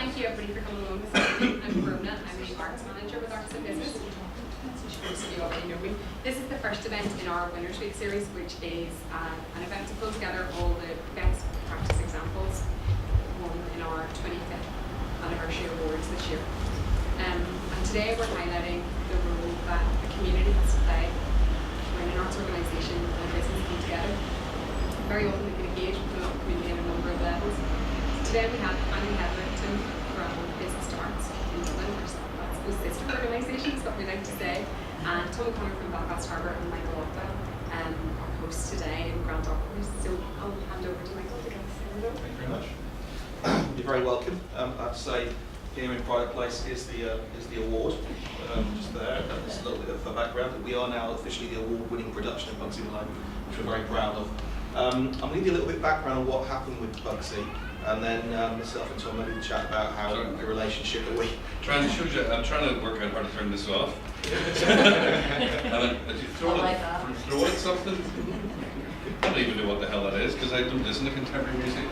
thank you everybody for coming along this afternoon. I'm Rona, I'm the Arts Manager with Arts and Business. Most of you already know me. This is the first event in our Winners Week series, which is an event to pull together all the best practice examples won in our 25th anniversary awards this year. And today we're highlighting the role that the community has to play when an arts organisation and a business come together. Very often they can engage with the local community on a number of levels. Today we have Annie Hetherington from Business to Arts in Dublin, or that's the sister organisation, is what we like to say, and Tom O'Connor from Belfast Harbour and Michael Opta, our hosts today in Grand Opera. So I'll hand over to Michael to get us started. Thank you very much. You're very welcome. I have to say, here in Pride Place is the award. Just there, there's a little bit of background. We are now officially the award-winning production of Bugsy Malone, which we're very proud of. I'm going to give you a little bit of background on what happened with Bugsy, and then myself and Tom will chat about how the relationship that we... I'm trying to work out how to turn this off. Did you throw it something? I don't even know what the hell that is, because I don't listen to contemporary music.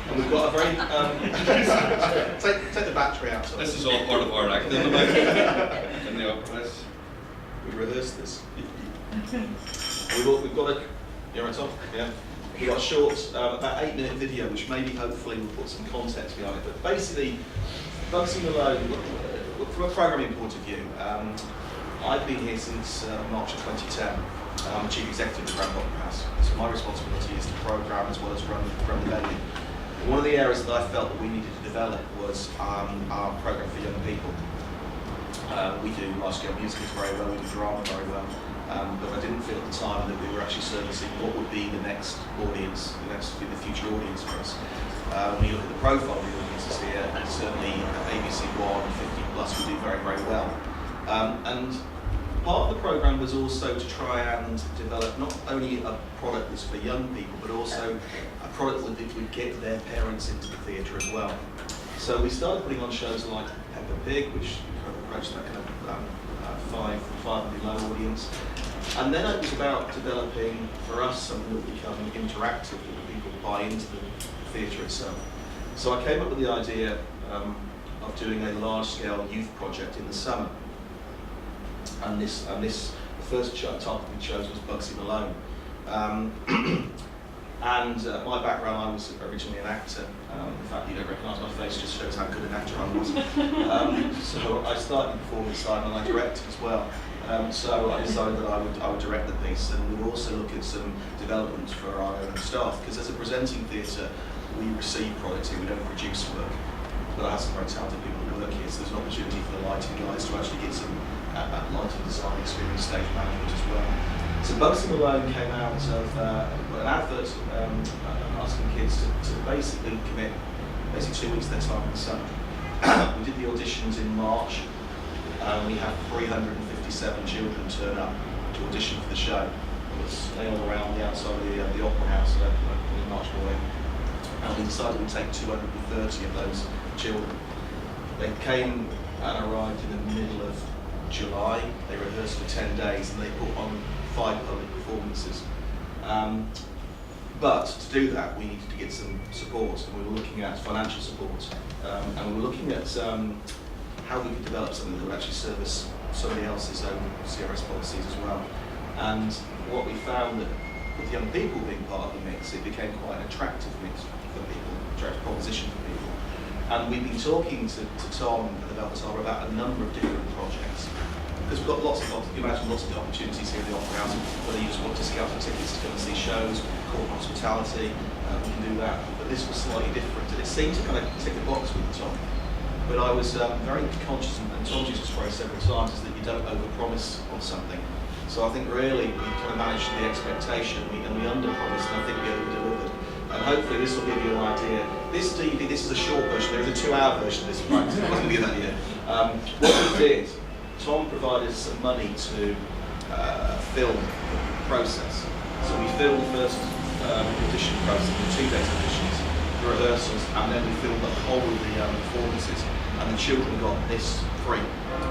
And we've got a very... take the battery out. This is all part of our act in the opera place. We rehearsed this. We've got a... You right, Tom? Yeah. We've got a short, about 8-minute video, which maybe hopefully will put some context behind it. But basically, Bugsy Malone, from a programming point of view, I've been here since March of 2010. I'm Chief Executive of Grand Opera House. So my responsibility is to program as well as run the venue. One of the areas that I felt that we needed to develop was our program for young people. We do large-scale musicals very well, we do drama very well. But I didn't feel at the time that we were actually servicing what would be the next audience, the future audience for us. When you look at the profile of the audiences here, and certainly ABC 1, 50 plus, we do very, very well. And part of the programme was also to try and develop not only a product that's for young people, but also a product that would get their parents into the theatre as well. So we started putting on shows like Peppa Pig, which kind of approached that kind of 5 and below audience. And then it was about developing, for us, something that would become interactive, that people buy into the theatre itself. So I came up with the idea of doing a large-scale youth project in the summer. And the first title we chose was Bugsy Malone. My background, I was originally an actor. The fact that you don't recognise my face just shows how good an actor I was. So I started the performance side and I directed as well. So I decided that I would direct the piece, and we would also look at some development for our own staff, because as a presenting theatre, we receive product here, we don't produce work. But I have some very talented people who work here, so there's an opportunity for the lighting guys to actually get some lighting design experience, stage management as well. So Bugsy Malone came out of an advert asking kids to basically commit 2 weeks of their time in the summer. We did the auditions in March. We had 357 children turn up to audition for the show. It was all around the outside of the Opera House in March morning. And we decided we'd take 230 of those children. They came and arrived in the middle of July. They rehearsed for 10 days and they put on 5 public performances. But to do that, we needed to get some support, and we were looking at financial support. And we were looking at how we could develop something that would actually service somebody else's own CRS policies as well. And what we found that with young people being part of the mix, it became quite an attractive mix for people, attractive proposition for people. And we've been talking to Tom at the Belfast Harbour about a number of different projects. Because we've got lots of opportunities here at the Opera House, whether you just want to scout for tickets to come and see shows, corporate hospitality, we can do that. But this was slightly different, and it seemed to kind of tick a box with Tom. But I was very conscious, and Tom used this phrase several times, is that you don't overpromise on something. So I think really we kind of managed the expectation, and we underpromised, and I think we over-delivered. And hopefully this will give you an idea. This DVD, this is a short version, there is a 2-hour version of this practice, it wasn't going to be that yet. What we did, Tom provided us some money to film the process. So we filmed the first audition process, the 2 days auditions, the rehearsals, and then we filmed the whole of the performances. And the children got this free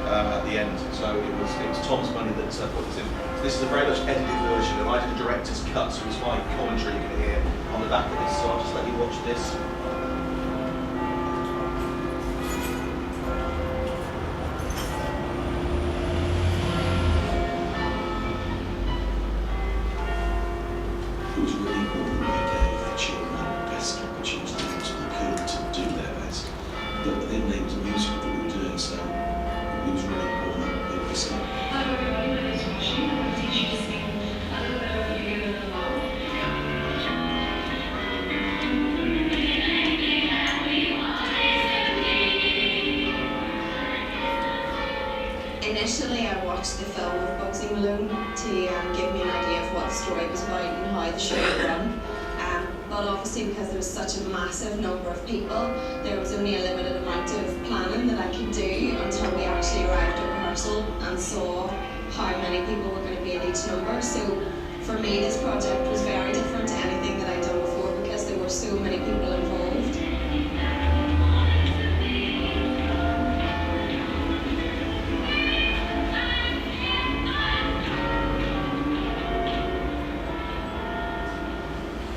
at the end. So it was Tom's money that put this in. So this is a very much edited version, and I did a director's cut, so it's my commentary you're going to hear on the back of this. So I'll just let you watch this. Initially, I watched the film of Bugsy Malone to give me an idea of what the story was about and how the show would run. But obviously, because there was such a massive number of people, there was only a limited amount of planning that I could do until we actually arrived at rehearsal and saw how many people were going to be in each number. So for me, this project was very different to anything that I'd done before because there were so many people involved.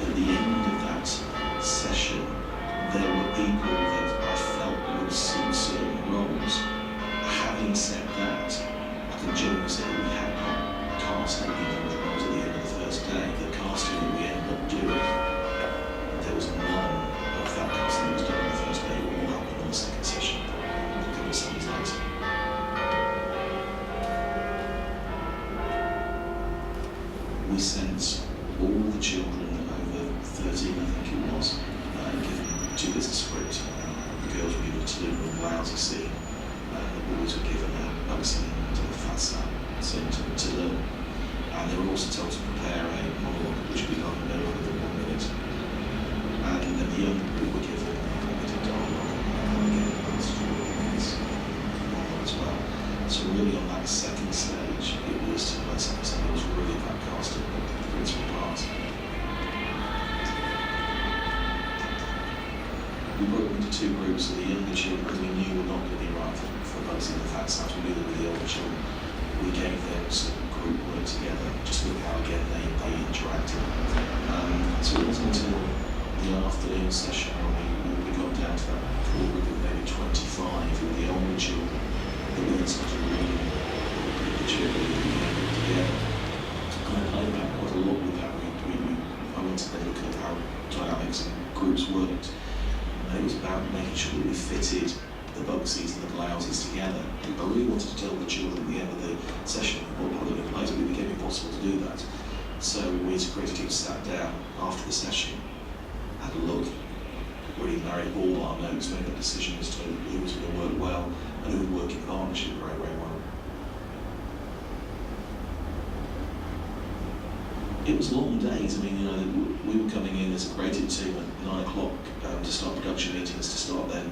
At the end of that session, there were people that I felt would assume certain roles. Having said that, I can genuinely say that we had not cast any of those roles at the end of the first day. The casting that we ended up doing, there was none of that casting that was done on the first day. It all happened on the second session, a couple of Sundays later. We sent all the children over 13, I think it was, given two bits of script. The girls were given a Tulum and lousy scene, and the boys were given a Bugsy and a fat scene to learn. And they were also told to prepare a monologue which would be done no longer than 1 minute. And then the younger group were given a bit of dialogue, and again, that's 4 minutes monologue as well. So really on that second stage, it was, it was really about casting the principal parts. We broke into two groups of the younger children because we knew were not going to be right for Bugsy and the Fat Sats. We knew they were the older children. We gave them some group work together, just look how again they interacted. So it wasn't until the afternoon session when we got down to that core group of maybe 25 who were the older children that we then started reading the children together. And I played about quite a lot with that. I went to then look at how dynamics and groups worked. And it was about making sure that we fitted the Bugsies and the Blouses together. And I really wanted to tell the children at the end of the session what part of it plays, but it became impossible to do that. So we as a creative team sat down after the session, had a look, really married all our notes, made a decision as to who was going to work well and who would work in partnership very, very well. It was long days. I mean, you know, we were coming in as a creative team at 9 o'clock to start production meetings, to start then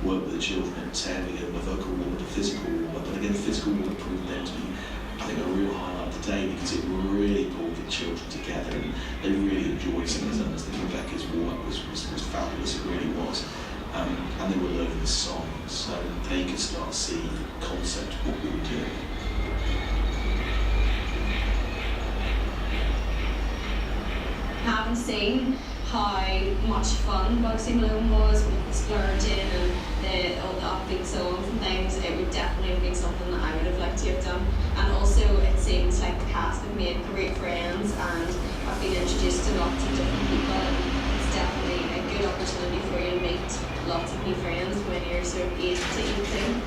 work with the children at 10. We gave them a vocal wall and a physical wall. But again, the physical wall proved then to be, I think, a real highlight of the day because it really pulled the children together and they really enjoyed singing. I think Rebecca's work was fabulous, it really was. And they were learning the song, so they could start to see the concept of what we were doing. Having seen how much fun Bugsy Malone was with the splurging and all the upbeat songs and things, it would definitely have been something that I would have liked to have done. And also it seems like the cast have made great friends and I've been introduced to lots of different people and it's definitely a good opportunity for you to meet lots of new friends when you're sort of aged to 18.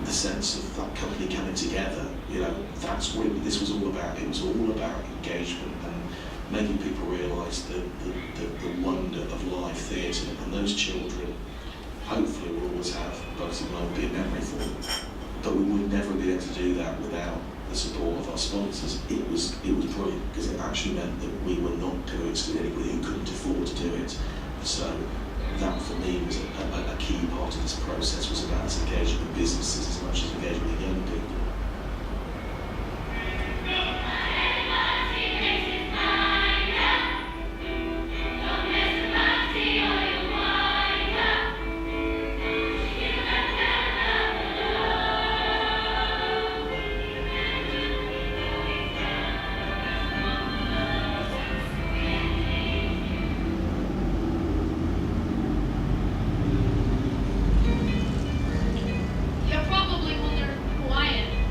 The sense of that company coming together, you know, that's what this was all about. It was all about engagement and making people realise the wonder of live theatre. And those children, hopefully, will always have Bugsy Malone be a memory for them. But we would never be able to do that without the support of our sponsors. It was brilliant because it actually meant that we were not going to exclude anybody who couldn't afford to do it. So that for me was a key part of this process, was about us engaging with businesses as much as engaging with young people. You're probably wondering who I am.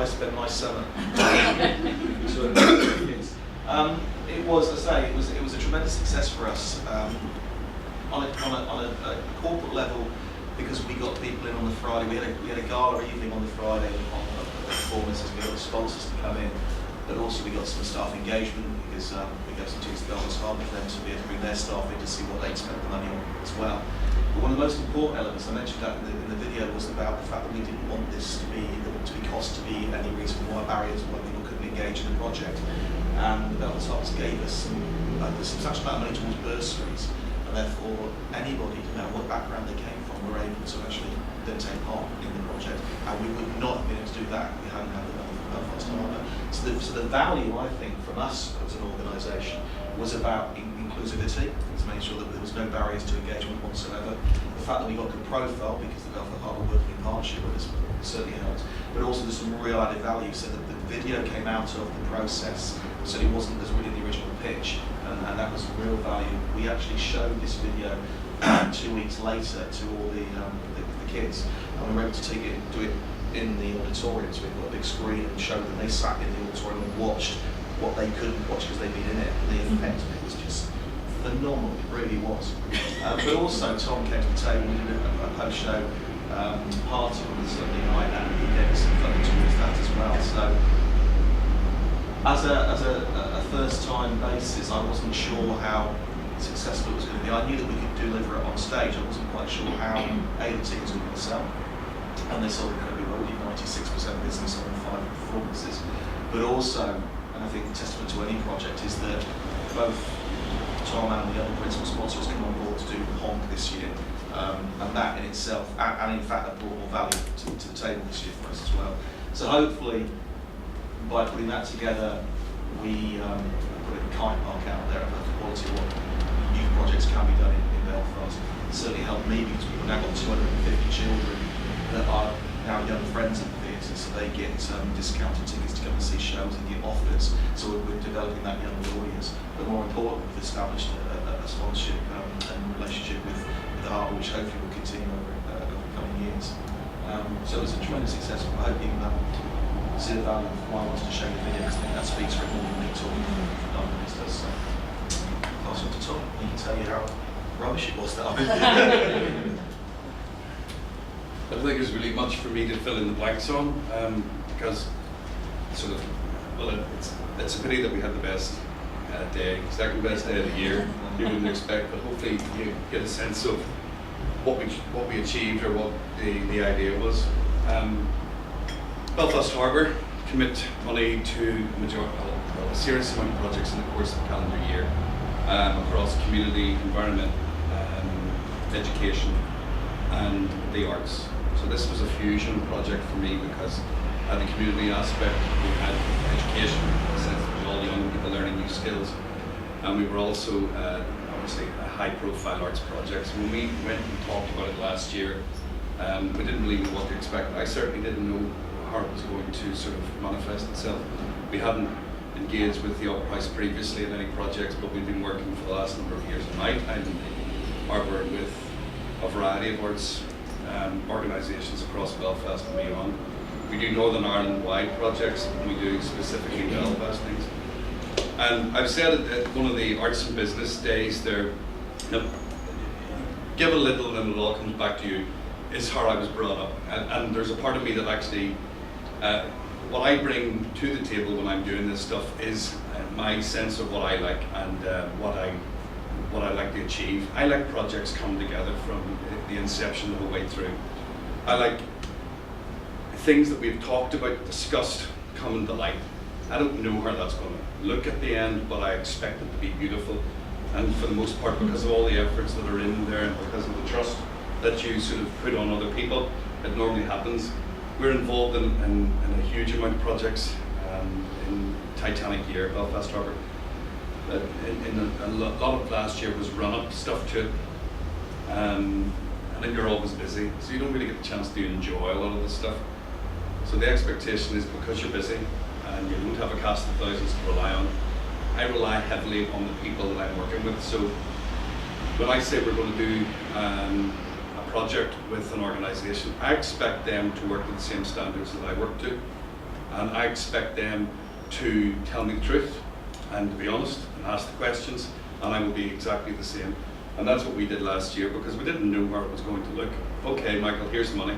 place to spend a nice summer. It was, as I say, it was a tremendous success for us on a corporate level, because we got people in on the Friday. We had a gala evening on the Friday on the performances. We got the sponsors to come in, but also we got some staff engagement, because we gave some tickets to Belfast Harbour for them to be able to bring their staff in to see what they'd spent the money on as well. But one of the most important elements, I mentioned that in the video, was about the fact that we didn't want this to be cost to be any reason why barriers why people couldn't engage in the project. And the Belfast Harbour gave us a substantial amount of money towards bursaries, and therefore anybody, no matter what background they came from, were able to actually then take part in the project. And we would not have been able to do that if we hadn't had the money from Belfast Harbour. So the value, I think, from us as an organisation was about inclusivity, to make sure that there was no barriers to engagement whatsoever. The fact that we got good profile, because the Belfast Harbour working in partnership with us certainly helped, but also there's some real added value, so that the video came out of the process, so it wasn't as really the original pitch, and that was real value. We actually showed this video 2 weeks later to all the kids, and we were able to do it in the auditorium, so we've got a big screen and showed them. They sat in the auditorium and watched what they couldn't watch because they'd been in it, and the effect of it was just phenomenal, it really was. But also Tom came to the table, we did a post-show party on the Sunday night, and he gave us some funding towards that as well. So as a first-time basis, I wasn't sure how successful it was going to be. I knew that we could deliver it on stage. I wasn't quite sure how the tickets were going to sell, and they sold incredibly well. We did 96% business on 5 performances. But also, and I think the testament to any project is that both Tom and the other principal sponsors come on board to do Honk this year, and that in itself, and in fact, that brought more value to the table this year for us as well. So hopefully, by putting that together, we put a kite mark out there about the quality of what youth projects can be done in Belfast. It certainly helped me, because we've now got 250 children that are now young friends of the theatre, so they get discounted tickets to go and see shows and get offers. So we're developing that young audience. But more important, we've established a sponsorship and relationship with the Harbour, which hopefully will continue over the coming years. So it was a tremendous success. I hope you can see the value of why I wanted to show you the video, because I think that speaks for it more than me talking for 9 minutes does. So pass on to Tom, he can tell you how rubbish it was that I I don't think there's really much for me to fill in the blanks on, because it's a pity that we had the best second best day of the year. You wouldn't expect, but hopefully you get a sense of what we achieved, or what the idea was. Belfast Harbour commit money to a serious amount of projects in the course of the calendar year, across community, environment, education, and the arts. So this was a fusion project for me, because the community aspect, we had education, in the sense that we were all young people learning new skills, and we were also obviously a high-profile arts project. So when we went and talked about it last year, we didn't really know what to expect. I certainly didn't know how it was going to sort of manifest itself. We hadn't engaged with the Opera House previously in any projects, but we've been working for the last number of years in my time in the Harbour with a variety of arts organisations across Belfast and beyond. We do Northern Ireland-wide projects, and we do specifically Belfast things. And I've said at one of the Arts and Business Days there, give a little and it all comes back to you, is how I was brought up. And there's a part of me that actually, what I bring to the table when I'm doing this stuff is my sense of what I like, and what I like to achieve. I like projects come together from the inception of the way through. I like things that we've talked about, discussed, coming to light. I don't know how that's going to look at the end, but I expect it to be beautiful. And for the most part, because of all the efforts that are in there, and because of the trust that you sort of put on other people, it normally happens. We're involved in a huge amount of projects in Titanic year, Belfast Harbour. A lot of last year was run-up stuff to it, and then you're always busy, so you don't really get the chance to enjoy a lot of this stuff. So the expectation is, because you're busy and you don't have a cast of thousands to rely on, I rely heavily on the people that I'm working with. So when I say we're going to do a project with an organisation, I expect them to work to the same standards that I work to. and I expect them to tell me the truth and to be honest and ask the questions, and I will be exactly the same. And that's what we did last year, because we didn't know where it was going to look. Okay, Michael, here's the money,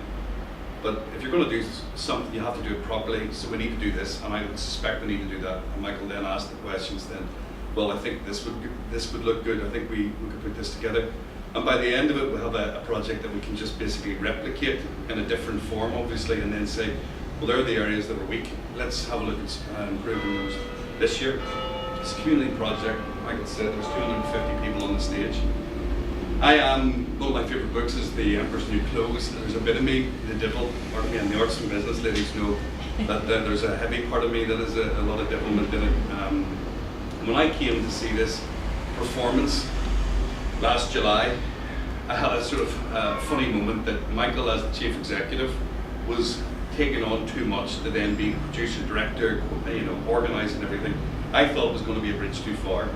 but if you're going to do something, you have to do it properly, so we need to do this, and I would suspect we need to do that. And Michael then asked the questions then, well, I think this would look good, I think we could put this together. And by the end of it, we'll have a project that we can just basically replicate in a different form, obviously, and then say, well, there are the areas that are weak. Let's have a look at improving those. This year, it's a community project. Michael said there's 250 people on the stage. One of my favourite books is The Emperor's New Clothes. There's a bit of me, the devil, part of me in the arts and business ladies know that there's a heavy part of me that is a lot of devilment in it. When I came to see this performance last July, I had a sort of funny moment that Michael, as the chief executive, was taking on too much to then be producer, director, organising everything. I thought it was going to be a bridge too far.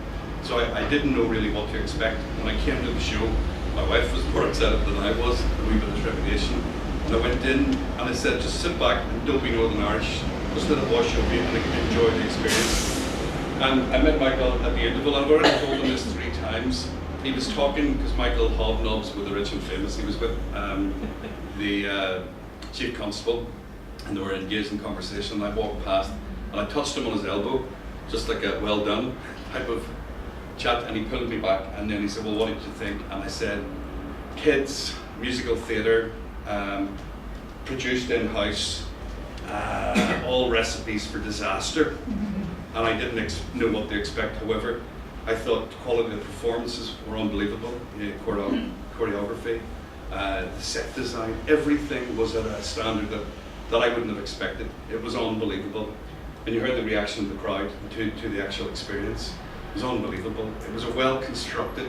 So I didn't know really what to expect. When I came to the show, my wife was more excited than I was, a wee bit of trepidation. And I went in and I said, just sit back and don't be Northern Irish, just let it wash over you and enjoy the experience. And I met Michael at the interval. I've already told him this 3 times. He was talking, because Michael hobnobs with the rich and famous. He was with the chief constable, and they were engaged in conversation. And I walked past and I touched him on his elbow, just like a well done type of chat, and he pulled me back, and then he said, well, what did you think? And I said, kids, musical theatre, produced in-house, all recipes for disaster. And I didn't know what to expect. However, I thought the quality of the performances were unbelievable. Choreography, the set design, everything was at a standard that I wouldn't have expected. It was unbelievable. And you heard the reaction of the crowd to the actual experience. It was unbelievable. It was a well-constructed,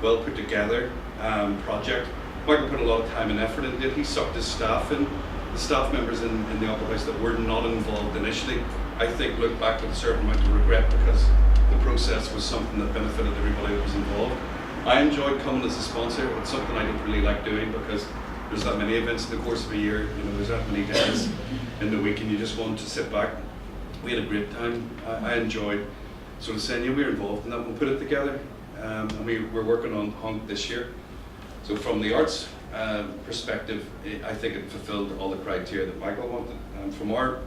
well put together project. Michael put a lot of time and effort into it. He sucked his staff in. The staff members in the Opera House that were not involved initially, I think, look back with a certain amount of regret, because the process was something that benefited everybody that was involved. I enjoyed coming as a sponsor. It's something I don't really like doing, because there's that many events in the course of a year. There's that many days in the week, and you just want to sit back. We had a great time. I enjoyed sort of saying, yeah, we're involved in that, we'll put it together. And we're working on Honk this year. So from the arts perspective, I think it fulfilled all the criteria that Michael wanted. And from our,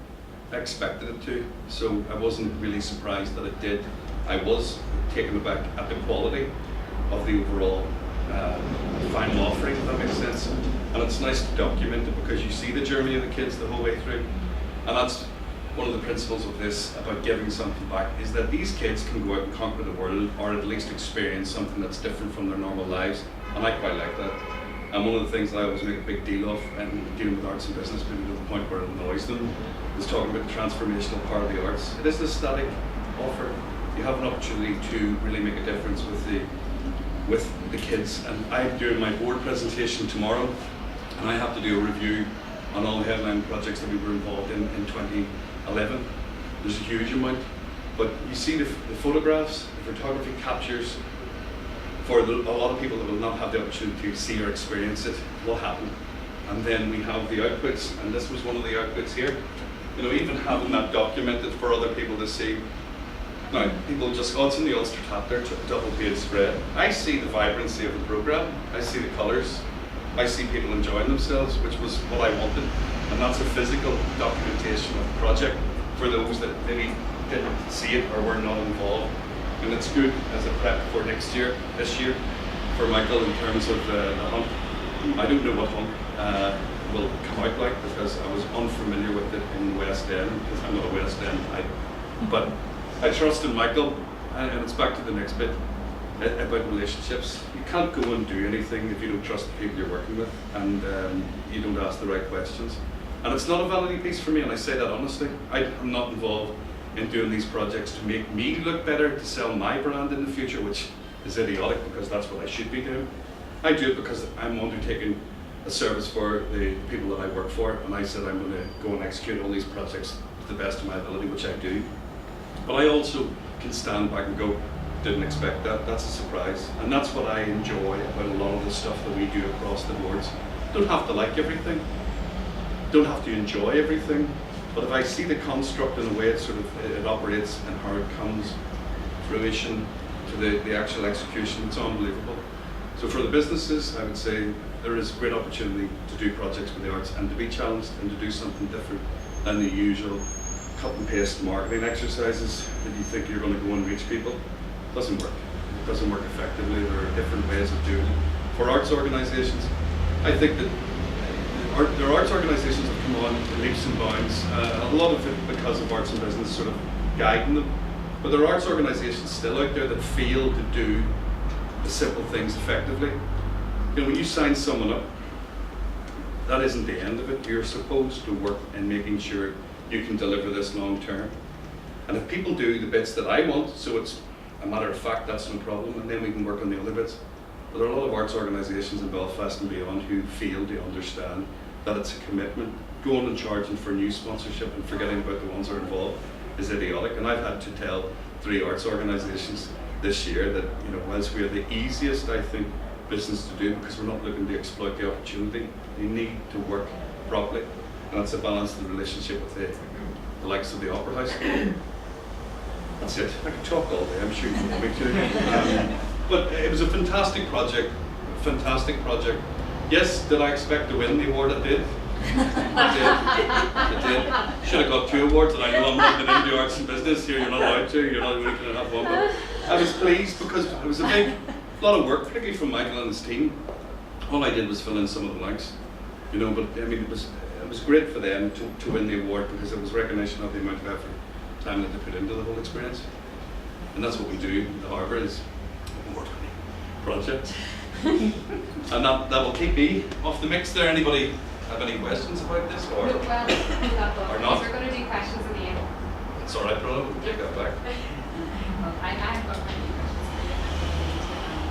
I expected it to, so I wasn't really surprised that it did. I was taken aback at the quality of the overall final offering, if that makes sense. And it's nice to document it, because you see the journey of the kids the whole way through. And that's one of the principles of this, about giving something back, is that these kids can go out and conquer the world, or at least experience something that's different from their normal lives. And I quite like that. And one of the things that I always make a big deal of, and dealing with arts and business, maybe to the point where it annoys them, is talking about the transformational part of the arts. It is a static offer. You have an opportunity to really make a difference with the kids. And I'm doing my board presentation tomorrow, and I have to do a review on all the headline projects that we were involved in 2011. There's a huge amount, but you see the photographs, the photography captures. For a lot of people that will not have the opportunity to see or experience it, what happened. And then we have the outputs, and this was one of the outputs here. Even having that documented for other people to see. Now, people just, it's in the Ulster Tap there, double page spread. I see the vibrancy of the programme, I see the colours, I see people enjoying themselves, which was what I wanted. And that's a physical documentation of the project for those that maybe didn't see it or were not involved. And it's good as a prep for this year, for Michael, in terms of the Honk. I don't know what Honk will come out like, because I was unfamiliar with it in the West End, because I'm not a West End type. But I trust in Michael, and it's back to the next bit about relationships. You can't go and do anything if you don't trust the people you're working with, and you don't ask the right questions. And it's not a vanity piece for me, and I say that honestly. I'm not involved in doing these projects to make me look better, to sell my brand in the future, which is idiotic, because that's what I should be doing. I do it because I'm undertaking a service for the people that I work for, and I said I'm going to go and execute all these projects to the best of my ability, which I do. But I also can stand back and go, didn't expect that, that's a surprise. And that's what I enjoy about a lot of the stuff that we do across the boards. Don't have to like everything, don't have to enjoy everything, But if I see the construct and the way it operates and how it comes fruition to the actual execution, it's unbelievable. So for the businesses, I would say there is great opportunity to do projects with the arts and to be challenged and to do something different than the usual cut and paste marketing exercises that you think you're going to go and reach people. It doesn't work. It doesn't work effectively. There are different ways of doing it. For arts organisations, I think that there are arts organisations that come on in leaps and bounds, a lot of it because of arts and business sort of guiding them. But there are arts organisations still out there that fail to do the simple things effectively. You know, when you sign someone up, that isn't the end of it. You're supposed to work in making sure you can deliver this long term. And if people do the bits that I want, so it's a matter of fact, that's no problem, and then we can work on the other bits. But there are a lot of arts organisations in Belfast and beyond who fail to understand that it's a commitment. Going and charging for new sponsorship and forgetting about the ones that are involved is idiotic. And I've had to tell 3 arts organisations this year that, you know, whilst we are the easiest, I think, business to do because we're not looking to exploit the opportunity, you need to work properly. And that's a balance of the relationship with the likes of the Opera House. That's it. I could talk all day, I'm sure you want me to. But it was a fantastic project. Yes, did I expect to win the award? I did. I did. Should have got 2 awards, and I know I'm not in the arts and business here. You're not allowed to. You're not only going to have one. But I was pleased because it was a lot of work, particularly from Michael and his team. All I did was fill in some of the blanks, you know. But I mean, it was great for them to win the award because it was recognition of the amount of effort, time that they put into the whole experience. And that's what we do at the Harbour, is award-winning project. And that will keep me off the mix there. Anybody have any questions about this? Or No, well, or not? we're going to do questions at the end. It's all right, Bruno. We'll take that back. Well, I've got quite a few questions for you.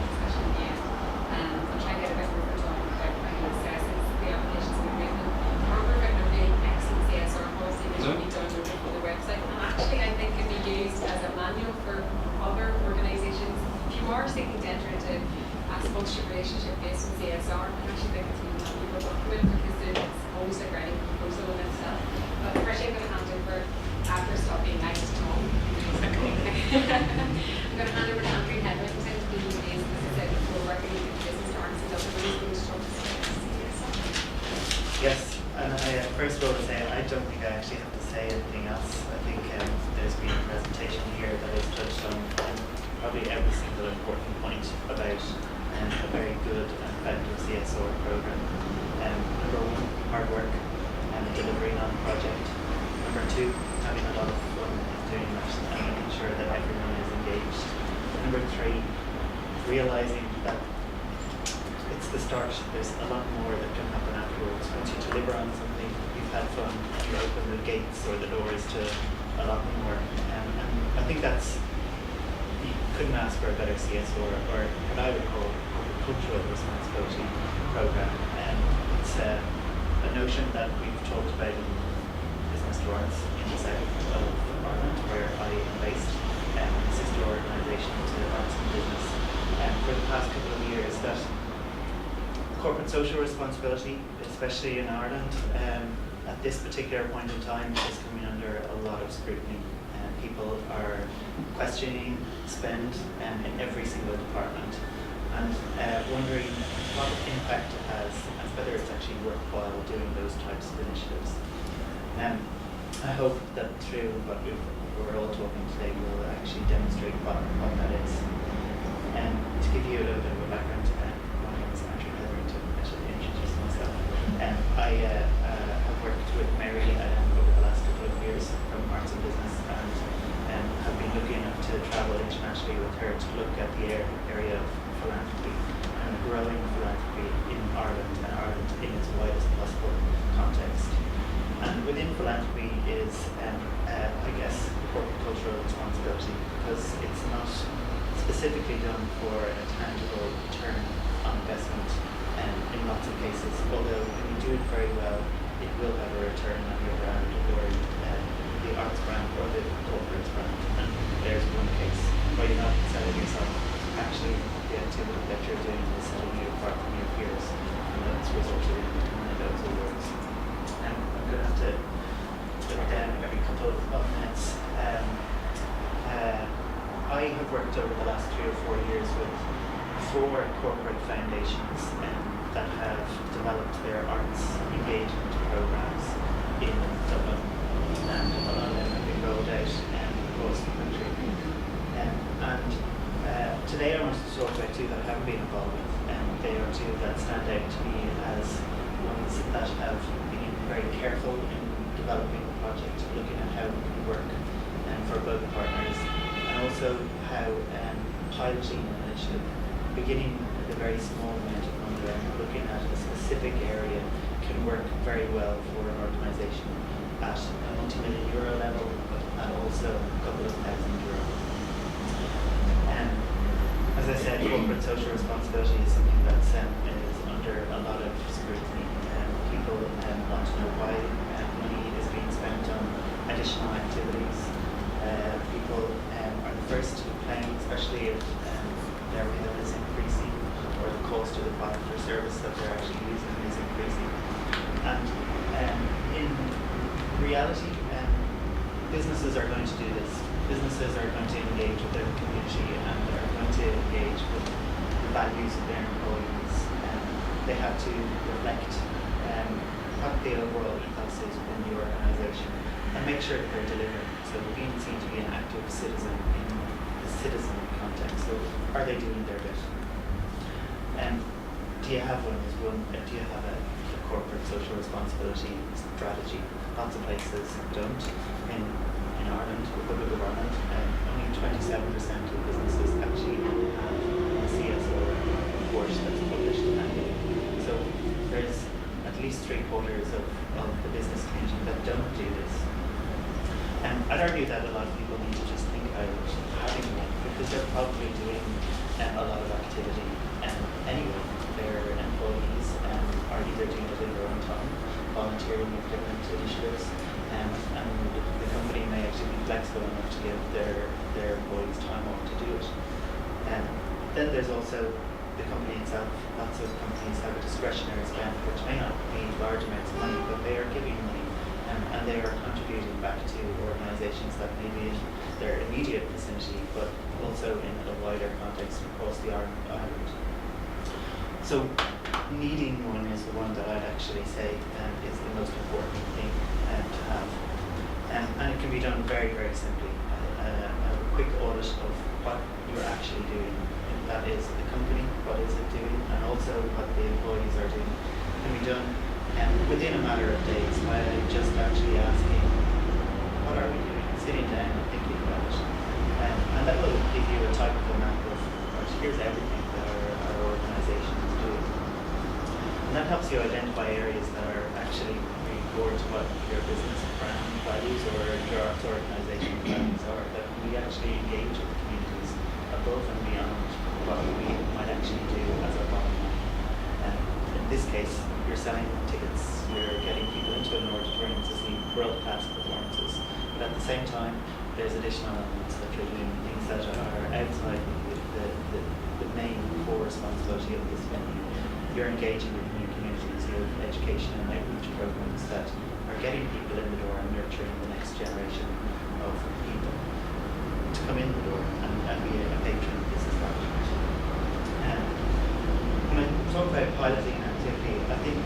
Discussion at the end. I'll try and get a bit more time about how you assess the applications we've written. We're going to really excellent CSR policy which will be done on the website. And actually, I think can be used as a manual for other organisations. If you are seeking to enter into a sponsorship relationship based on CSR, I actually think it's a valuable document because it's almost like writing a proposal in itself. But first, I'm going to hand over, after stop being nice to Tom. I'm going to hand over to Andrew Hedlund, who's going to be as I said before, working with business arms and other ways going to talk to CSR. Yes, and I first of all to say I don't think I actually have to say anything else. I think there's been a presentation here that has touched on probably every single important point about a very good and effective CSR program. Number 1, hard work and delivering on the project. Number 2, having a lot of fun doing that and making sure that everyone is engaged. Number 3, realizing that it's the start. There's a lot more that can happen afterwards. Once you deliver on something, you've had fun, you open the gates or the doors to a lot more. And I think that's, you couldn't ask for a better CSR or what I would call cultural responsibility program. And it's a notion that we've talked about in business to arts in the south of Ireland, where I am based, a sister organisation to arts and business. And for the past couple of years, that corporate social responsibility, especially in Ireland, at this particular point in time, is coming under a lot of scrutiny. People are questioning spend in every single department and wondering what impact it has and whether it's actually worthwhile doing those types of initiatives. I hope that through what we're all talking today, we'll actually demonstrate what that is. And to give you a little bit of a background, my name is Andrew Hedlund, I should introduce myself. I have worked with Mary over the last couple of years from Arts and Business and have been lucky enough to travel internationally with her to look at the area of philanthropy and growing philanthropy in Ireland and Ireland in its widest possible context. And within philanthropy is, I guess, corporate cultural responsibility, because it's not specifically done for a tangible return on investment in lots of cases, although when you do it very well, it will have a return on your brand or the arts brand or the corporate brand. And there's one case where you're not selling yourself. Actually, the activity that you're doing is setting you apart from your peers, and that's resulted in one of those awards. And I'm going to have to sit down every couple of minutes. I have worked over the last 3 or 4 years with 4 corporate foundations that have developed their arts engagement programs in Dublin, and a lot of them have been rolled out across the country. Today I wanted to talk about 2 that I haven't been involved with, and they are 2 that stand out to me as ones that have been very careful in developing the project, looking at how it can work for both partners, and also how piloting an initiative, beginning with a very small amount of money and looking at a specific area can work very well for an organisation at a multi-million euro level, and also a couple of €1,000. As I said, corporate social responsibility is something that's is under a lot of scrutiny. People want to know why money is being spent on additional activities. People are the first to complain, especially if their bill is increasing or the cost of the product or service that they're actually using is increasing. And in reality, businesses are going to do this. Businesses are going to engage with their community and are going to engage with the values of their employees. They have to reflect what the overall ethos is within the organisation and make sure that they're delivering. So being seen to be an active citizen in the citizen context. So are they doing their bit? Do you have one? Do you have a corporate social responsibility strategy? Lots of places don't. In Ireland, Republic of Ireland, only 27% of businesses actually have a CSO report that's published annually. So there's at least 3/4 of the business community that don't do this. I'd argue that a lot of people need to just think about having one, because they're probably doing a lot of activity anyway. Their employees are either doing it in their own time, volunteering with different initiatives, and the company may actually be flexible enough to give their employees time off to do it. Then there's also the company itself. Lots of companies have a discretionary spend, which may not be large amounts of money, but they are giving money and they are contributing back to organisations that may be in their immediate vicinity, but also in a wider context across the island. So needing one is the one that I'd actually say is the most important thing to have. And it can be done very, very simply. A quick audit of what you're actually doing. And that is the company, what is it doing, and also what the employees are doing, can be done within a matter of days by just actually asking, what are we doing? Sitting down and thinking about it. And that will give you a type of a map of, here's everything that our organisation is doing. And that helps you identify areas that are actually really core to what your business brand values or your arts organisation values are, that we actually engage with the communities above and beyond what we might actually do as our bottom line. In this case, you're selling tickets, you're getting people into an auditorium to see world-class performances, but at the same time, there's additional elements that you're doing, things that are outside the main core responsibility of this venue. You're engaging with new communities, you have education and outreach programs that are getting people in the door and nurturing the next generation of people to come in the door and be a patron of this establishment. When I talk about piloting activity, I think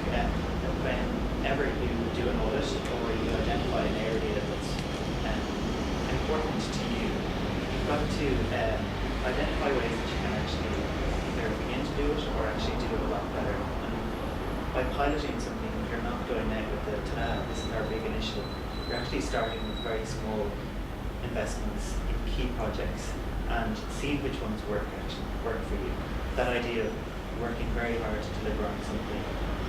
whenever you do an audit or you identify an area that's important to you, you've got to identify ways that you can actually either begin to do it or actually do it a lot better. And by piloting something, you're not going out with the ta-da, this is our big initiative. You're actually starting with very small investments in key projects and see which ones work for you. That idea of working very hard to deliver on something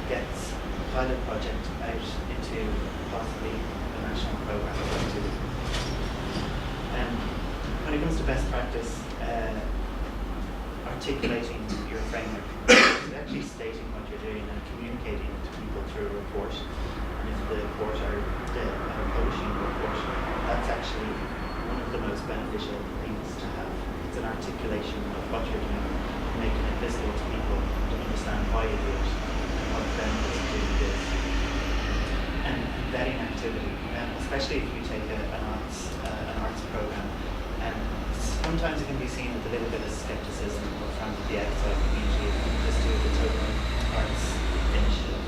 gets a pilot project out into possibly a national program or two. When it comes to best practice, articulating your framework, actually stating what you're doing and communicating it to people through a report. And if the report are publishing a report, that's actually one of the most beneficial things to have. It's an articulation of what you're doing, making it visible to people to understand why you do it and what the benefits of doing this. And vetting activity, especially if you take an arts program. Sometimes it can be seen with a little bit of skepticism from the outside community if you just do the total arts initiative.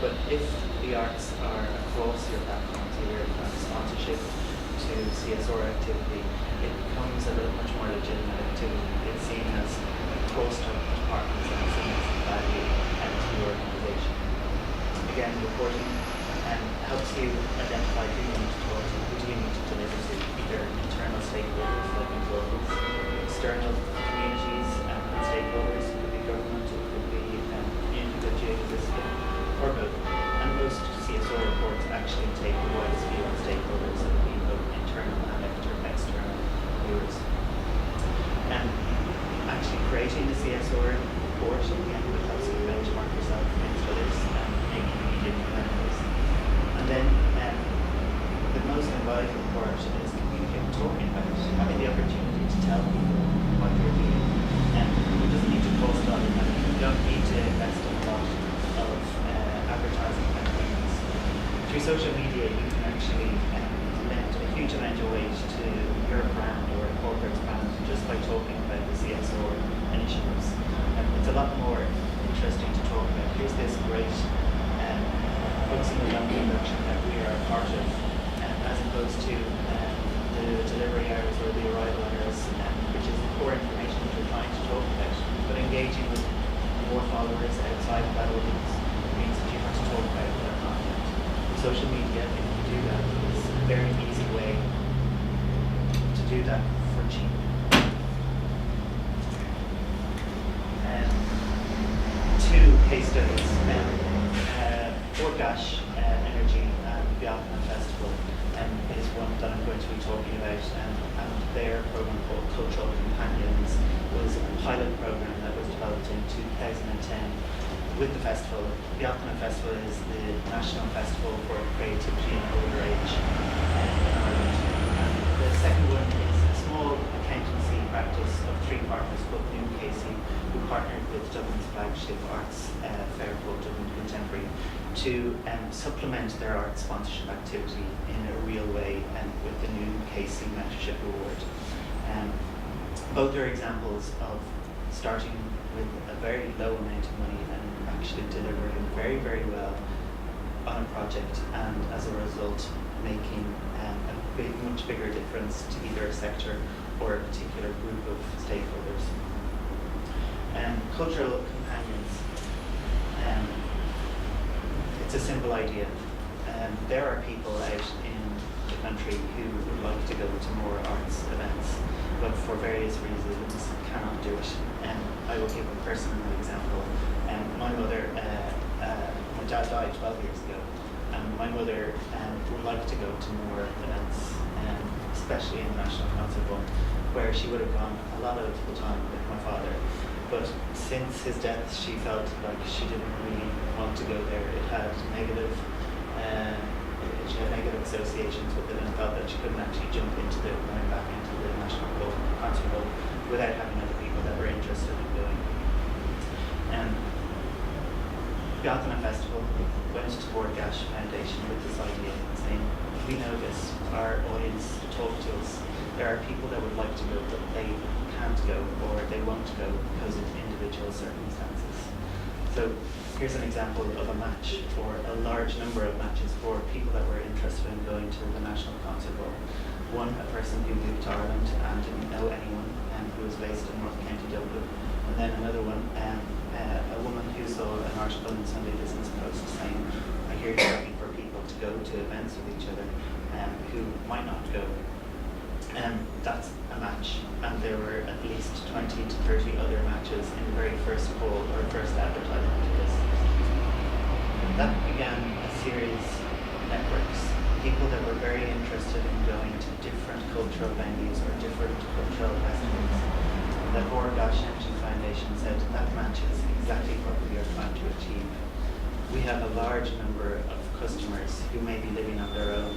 But if the arts are across your platforms, either from sponsorship to CSR activity, it becomes a little much more legitimate activity. It's seen as across departments and seen as value to the organisation. Again, reporting helps you identify who you need to talk to, who do you need to deliver to, either internal stakeholders like employees, external communities and stakeholders, it could be government, it could be community that you exist in, or both. And most CSO reports actually take the widest view on stakeholders and be both internal and external viewers. And actually creating the CSO report again would help you benchmark yourself against others and make immediate competitors. And then the most invaluable part is communicating, talking about it, having the opportunity to tell people what you're doing. And it doesn't need to cost a lot of money. You don't need to invest in a lot of advertising campaigns. Through social media, you can actually lend a huge amount of weight to your brand or a corporate's brand just by talking about the CSR initiatives. It's a lot more interesting to talk about. Here's this great focusing on the production that we are a part of, as opposed to the delivery hours or the arrival hours, which is the core information that we're trying to talk about. But engaging with more followers outside of that audience means that you have to talk about their content. Social media, if you do that, is a very easy way to do that for cheap. Two case studies. Gash Energy and Belfast Festival is one that I'm going to be talking about, and their program called Cultural Companions was a pilot program that was developed in 2010 with the festival. The Belfast Festival is the national festival for creativity and older age in Ireland. And the second one is a small accountancy practice of three partners called New Casey, who partnered with Dublin's flagship arts fair called Dublin Contemporary to supplement their art sponsorship activity in a real way with the New Casey Mentorship Award. Both are examples of starting with a very low amount of money and actually delivering very, very well on a project, and as a result making a much bigger difference to either a sector or a particular group of stakeholders. Cultural companions. It's a simple idea. There are people out in the country who would like to go to more arts events, but for various reasons cannot do it. I will give a personal example. My mother, my dad died 12 years ago, and my mother would like to go to more events, especially in the National Concert Hall, where she would have gone a lot of the time with my father. But since his death, she felt like she didn't really want to go there. She had negative associations with it, and felt that she couldn't actually jump into going back into the National Concert Hall without having other people that were interested in going. Belfast Festival went to Board Gash Foundation with this idea, saying, we know this, our audience talk to us. There are people that would like to go, but they can't go, or they won't go because of individual circumstances. So here's an example of a match, or a large number of matches for people that were interested in going to the National Concert Hall. One, a person who moved to Ireland and didn't know anyone, and who was based in North County Dublin. And then another one, a woman who saw an article in Sunday Business Post saying, I hear you're looking for people to go to events with each other who might not go. That's a match, and there were at least 20 to 30 other matches in the very first call or first advertisement of this. That began a series of networks, people that were very interested in going to different cultural venues or different cultural festivals. The Board Gash Energy Foundation said that matches exactly what we are trying to achieve. We have a large number of customers who may be living on their own,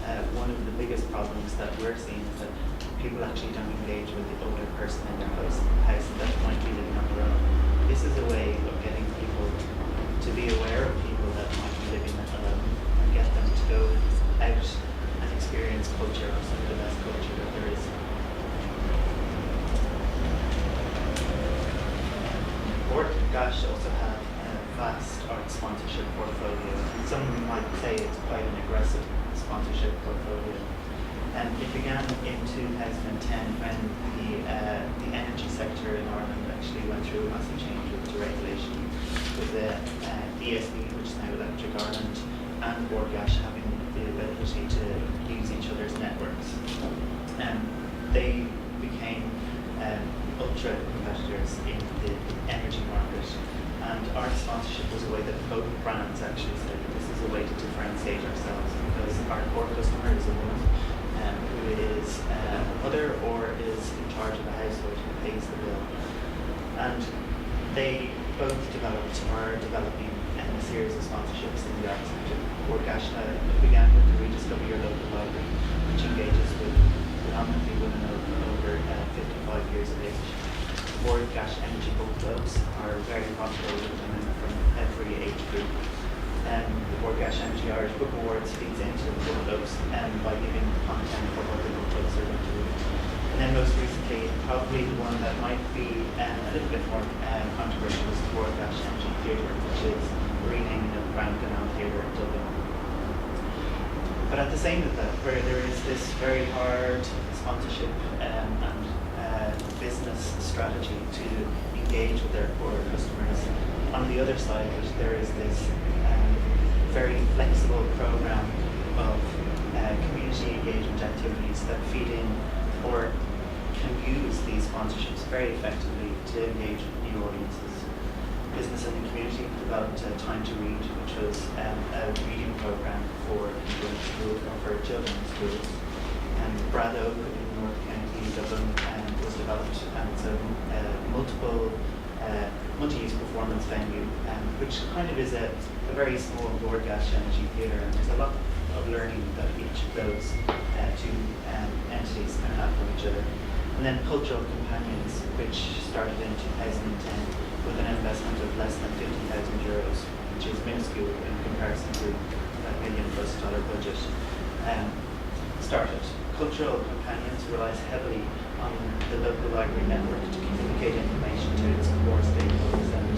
and one of the biggest problems that we're seeing is that people actually don't engage with the older person in their house that might be living on their own. This is a way of getting people to be aware of people that might be living alone and get them go out and experience culture, or some of the best culture that there is. Bord Gáis also have a vast art sponsorship portfolio. Some might say it's quite an aggressive sponsorship portfolio. And it began in 2010 when the energy sector in Ireland actually went through a massive change with deregulation, with the ESB, which is now Electric Ireland, and Bord Gáis having the ability to use each other's networks. They became ultra competitors in the energy market, and art sponsorship was a way that both brands actually said this is a way to differentiate ourselves, because our core customer is a woman who is a mother or is in charge of a household who pays the bill. And they both developed or are developing a series of sponsorships in the arts sector. Bord Gáis began with the Rediscover Your Local Library, which engages with predominantly women over 55 years of age. Bord Gáis Energy Book Clubs are very popular with women from every age group. The Bord Gáis Energy Irish Book Awards feeds into the book clubs by giving content for what the book clubs are going to read. And then most recently, probably the one that might be a little bit more controversial is the Bord Gáis Energy Theatre, which is renaming of Grand Canal Theatre in Dublin. But at the same of that, where there is this very hard sponsorship and business strategy to engage with their core customers, on the other side of it, there is this very flexible program of community engagement activities that feed in or can use these sponsorships very effectively to engage with new audiences. Business in the Community developed Time to Read, which was a reading program for people in school, or for children in schools. And Brad Oak in North County, Dublin, was developed, and it's a multi-use performance venue, which kind of is a very small Bord Gáis Energy Theatre, and there's a lot of learning that each of those two entities can have from each other. And then Cultural Companions, which started in 2010 with an investment of less than €50,000, which is minuscule in comparison to a $1 million+ budget, started. Cultural Companions relies heavily on the local library network to communicate information to its core stakeholders and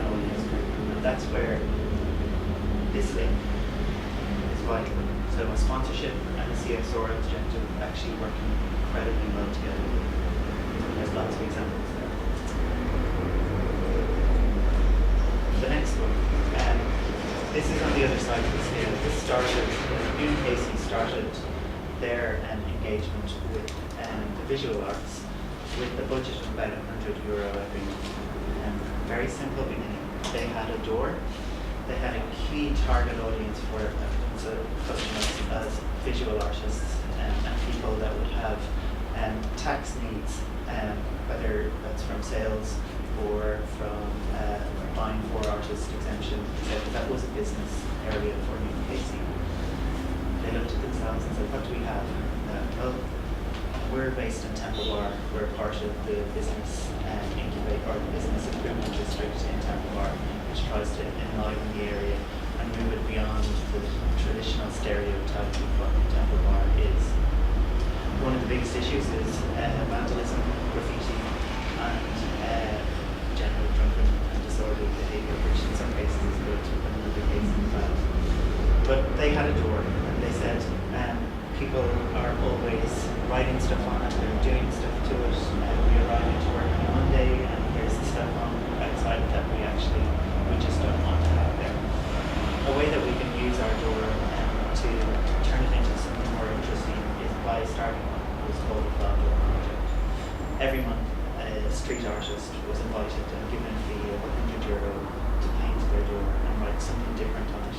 audience group. And that's where this link is vital. So a sponsorship and a CSR objective actually working incredibly well together. There's lots of examples there. The next one, this is on the other side of the scale. This started, Union Casey started their engagement with the visual arts with a budget of about €100 every month. Very simple beginning. They had a door. They had a key target audience for customers as visual artists and people that would have tax needs, whether that's from sales or from applying for artist exemption. That was a business area for Union Casey. They looked at themselves and said, what do we have? Well, we're based in Temple Bar. We're part of the business incubate or the business improvement district in Temple Bar, which tries to enliven the area and move it beyond the traditional stereotype of what Temple Bar is. One of the biggest issues is vandalism, graffiti, and general drunken and disorderly behaviour, which in some cases is good, but in other cases is bad. But they had a door, and they said people are always writing stuff on it, they're doing stuff to it. We arrive into work on a Monday, and there's stuff on outside that we just don't want to have there. A way that we can use our door to turn it into something more interesting is by starting what's called a Flag Door project. Every month, a street artist was invited and given a fee of €100 to paint their door and write something different on it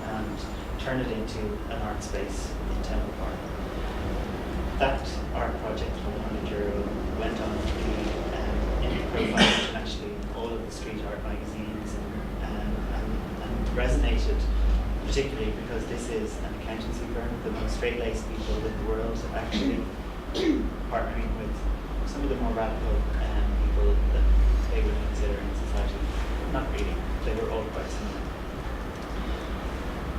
and turn it into an art space in Temple Park. That art project for €100 went on to be in profile internationally in all of the street art magazines and resonated particularly because this is an accountancy firm, the most straight-laced people in the world, actually partnering with some of the more radical people that they would consider in society. Not really, they were all quite similar.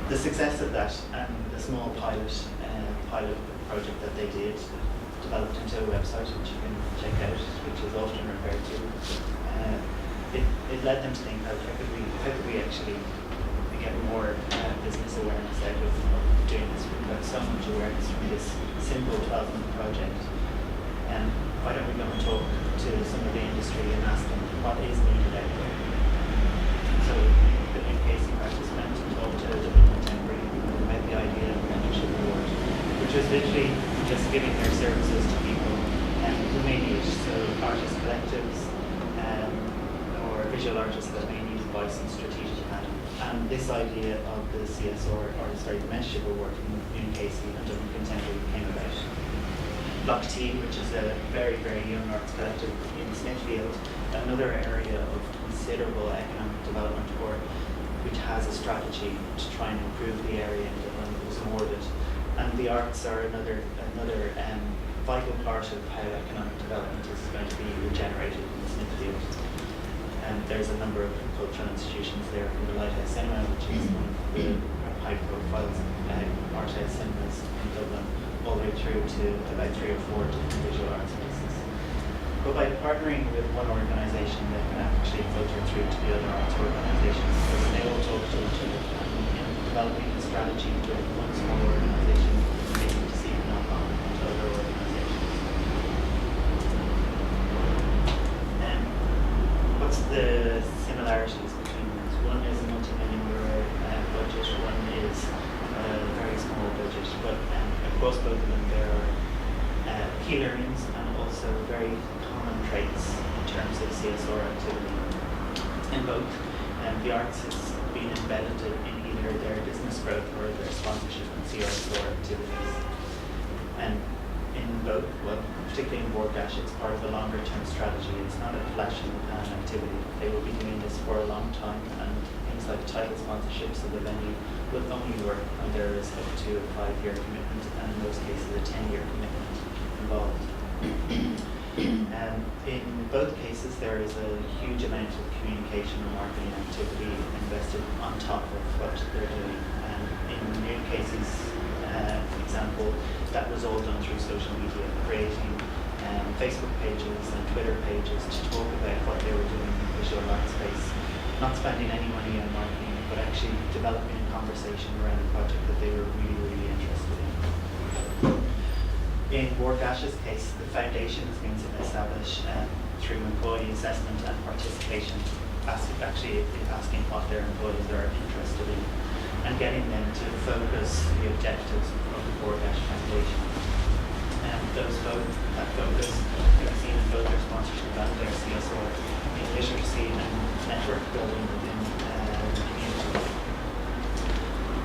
The the success of that and the small pilot project that they did developed into a website which you can check out, which is often referred to. It led them to think how could we actually get more business awareness out of doing this. We've got so much awareness from this simple 12-month project. And why don't we go and talk to some of the industry and ask them what is needed out there. So the new Casey practice went and talked to the contemporary about the idea of membership award, which was literally just giving their services to people who may need it. So artist collectives or visual artists that may need advice and strategic planning. And this idea of the CSR, the Mentorship Award from New Casey and Dublin Contemporary came about. Block T, which is a very, very young arts collective in Smithfield, another area of considerable economic development work, which has a strategy to try and improve the area in Dublin. It was awarded. And the arts are another vital part of how economic development is going to be regenerated in Smithfield. And there's a number of cultural institutions there, from the Lighthouse Cinema, which is one of the high-profile art house cinemas in Dublin, all the way through to about 3 or 4 different visual arts spaces. But by partnering with one organisation, they can actually filter through to the other arts organisations, because they all talk to each other. And in developing a strategy with one small organisation, they need to see it knock on to other organisations. What's the similarities between these? One is a multi-million-euro budget, one is a very small budget, but across both of them there are key learnings and also very common traits in terms of CSR activity. In both, the arts has been embedded in either their business growth or their sponsorship and CSR activities. And in both, well, particularly in Borgash, it's part of a longer term strategy. It's not a flash in the pan activity. They will be doing this for a long time, and things like title sponsorships of the venue will only work when there is up to a 5-year commitment, and in most cases a 10-year commitment involved. In both cases, there is a huge amount of communication and marketing activity invested on top of what they're doing. And in New Casey's example, that was all done through social media, creating Facebook pages and Twitter pages to talk about what they were doing in the visual arts space, not spending any money on marketing, but actually developing a conversation around a project that they were really, really interested in. In Borgash's case, the foundation has been established through employee assessment and participation, actually asking what their employees are interested in, and getting them to focus the objectives of the Borgash Foundation. That focus can be seen in both their sponsorship and their CSR, in literacy and network building within the community.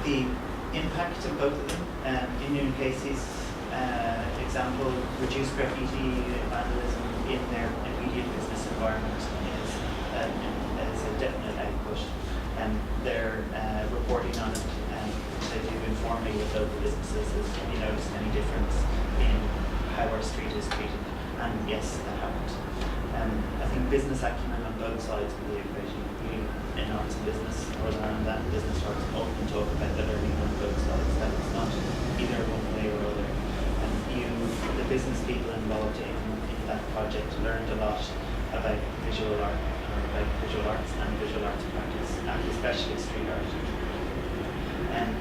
The impact of both of them, in New Casey's example, reduced graffiti vandalism in their immediate business environment is a definite output. And their reporting on it, they do informally with local businesses, have you noticed any difference in how our street is treated? And yes, that happened. I think business acumen on both sides of the equation. We in arts and business, Northern Ireland and business arts, often talk about the learning on both sides. That it's not either one way or other. And the business people involved in that project learned a lot about visual art, about visual arts and visual arts practice, and especially street art. And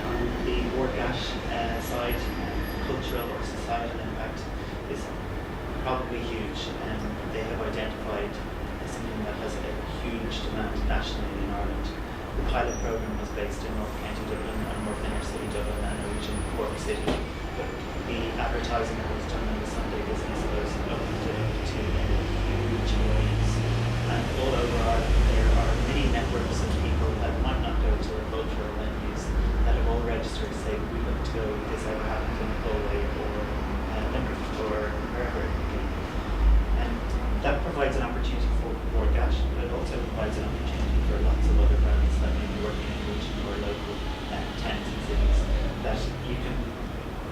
on the Borgash side, cultural or societal impact is probably huge, and they have identified something that has a huge demand nationally in Ireland. The pilot programme was based in North County Dublin and North Inner City Dublin and a region Cork City, but the advertising that was done in the Sunday business was opened to huge audience. And all over Ireland there are many networks of people that might not go to our cultural venues that have all registered to say we want to go if this ever happened in Galway or Limerick or wherever it may be. And that provides an opportunity for Borgash, but it also provides an opportunity for lots of other brands that may be working in regional or local towns and cities, that you can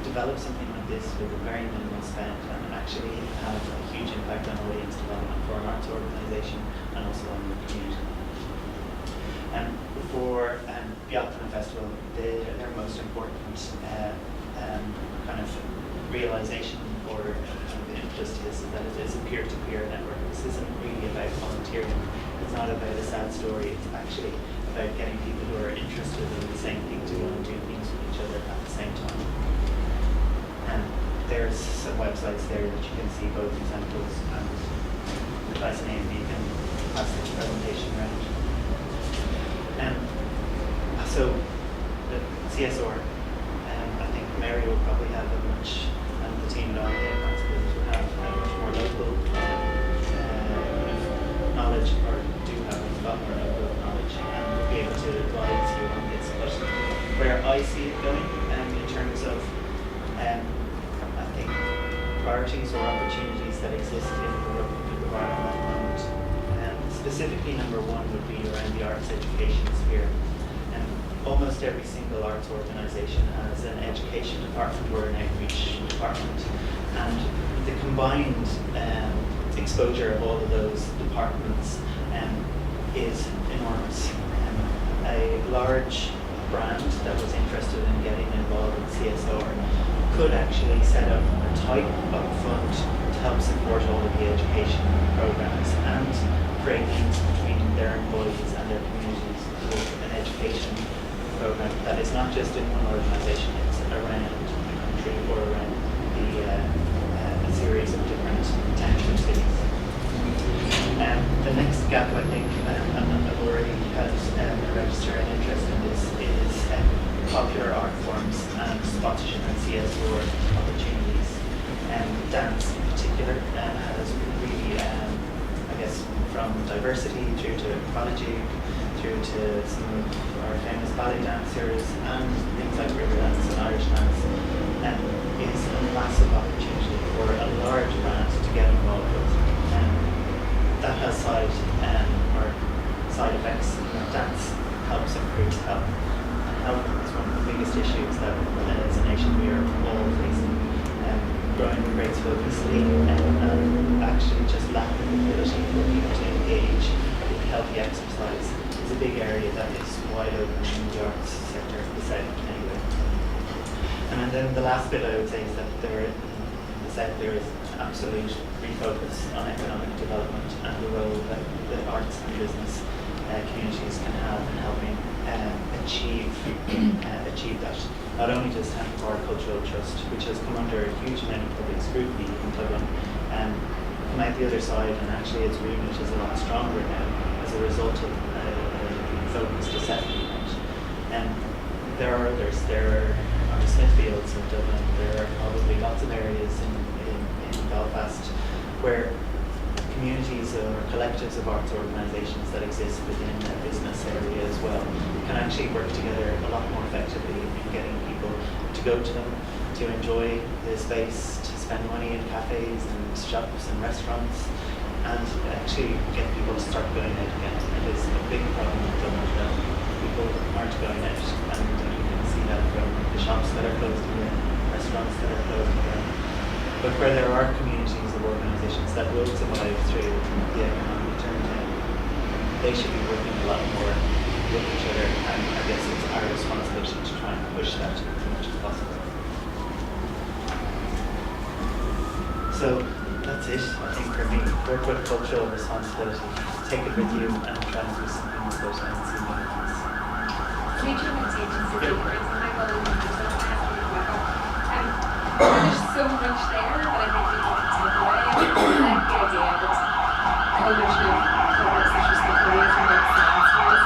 develop something like this with a very minimal spend and actually have a huge impact on audience development for an arts organisation and also on the community. For Biathlon Festival, their most important kind of realization or kind of impetus to this is that it is a peer-to-peer network. This isn't really about volunteering. It's not about a sad story. It's actually about getting people who are interested in the same thing to want to do things with each other at the same time. And there's some websites there that you can see both examples, and that's an name you can pass this presentation around. So the CSR, I think Mary will probably have a much, and the team at RDA will have a much more local knowledge, or do have a lot more local knowledge, and will be able to advise you on this. But where I see it going, in terms of, I think, priorities or opportunities that exist in the local environment at the moment, specifically number one would be around the arts education sphere. Almost every single arts organisation has an education department or an outreach department, and the combined exposure of all of those departments is enormous. A large brand that was interested in getting involved in CSR could actually set up a type of fund to help support all of the education programs and create links between their employees and their communities with an education program that is not just in one organisation, it's around the country or around a series of different towns or cities. The next gap, I think, I've already had registered an interest in this, is popular art forms and sponsorship and CSR opportunities. Dance in particular has really, I guess, from diversity through to prodigy, through to some of our famous ballet dancers and things like river dance and Irish dance, is a massive opportunity for a large brand to get involved with. That has side effects. Dance helps improve health, and health is one of the biggest issues that as a nation we are all facing. Growing rates of obesity and actually just lack of ability for people to engage with healthy exercise is a big area that is wide open in the arts sector, the South anyway. And then the last bit I would say is that in the South there is an absolute refocus on economic development and the role that the arts and business communities can have in helping achieve that. Not only does Tampa Cultural Trust, which has come under a huge amount of public scrutiny in Dublin, come out the other side, and actually its remit is a lot stronger now as a result of focused assessment. There are others. There are Smithfields in Dublin. There are probably lots of areas in Belfast where communities or collectives of arts organisations that exist within a business area as well can actually work together a lot more effectively in getting people to go to them, to enjoy the space, to spend money in cafes and shops and restaurants, and actually get people to start going out again. It is a big problem in Dublin that people aren't going out, and you can see that from the shops that are closed again, restaurants that are closed again. But where there are communities of organisations that will survive through the economic turndown, they should be working a lot more with each other, and I guess it's our responsibility to try and push that as much as possible. So that's it, I think, for me. Work with cultural responsibility, take it with you, and try and do something with those and see what happens. Future mutations is different, and I go there's so much there that I think we want to take away. I like the idea that coalition of corporate social stakeholders from both sides was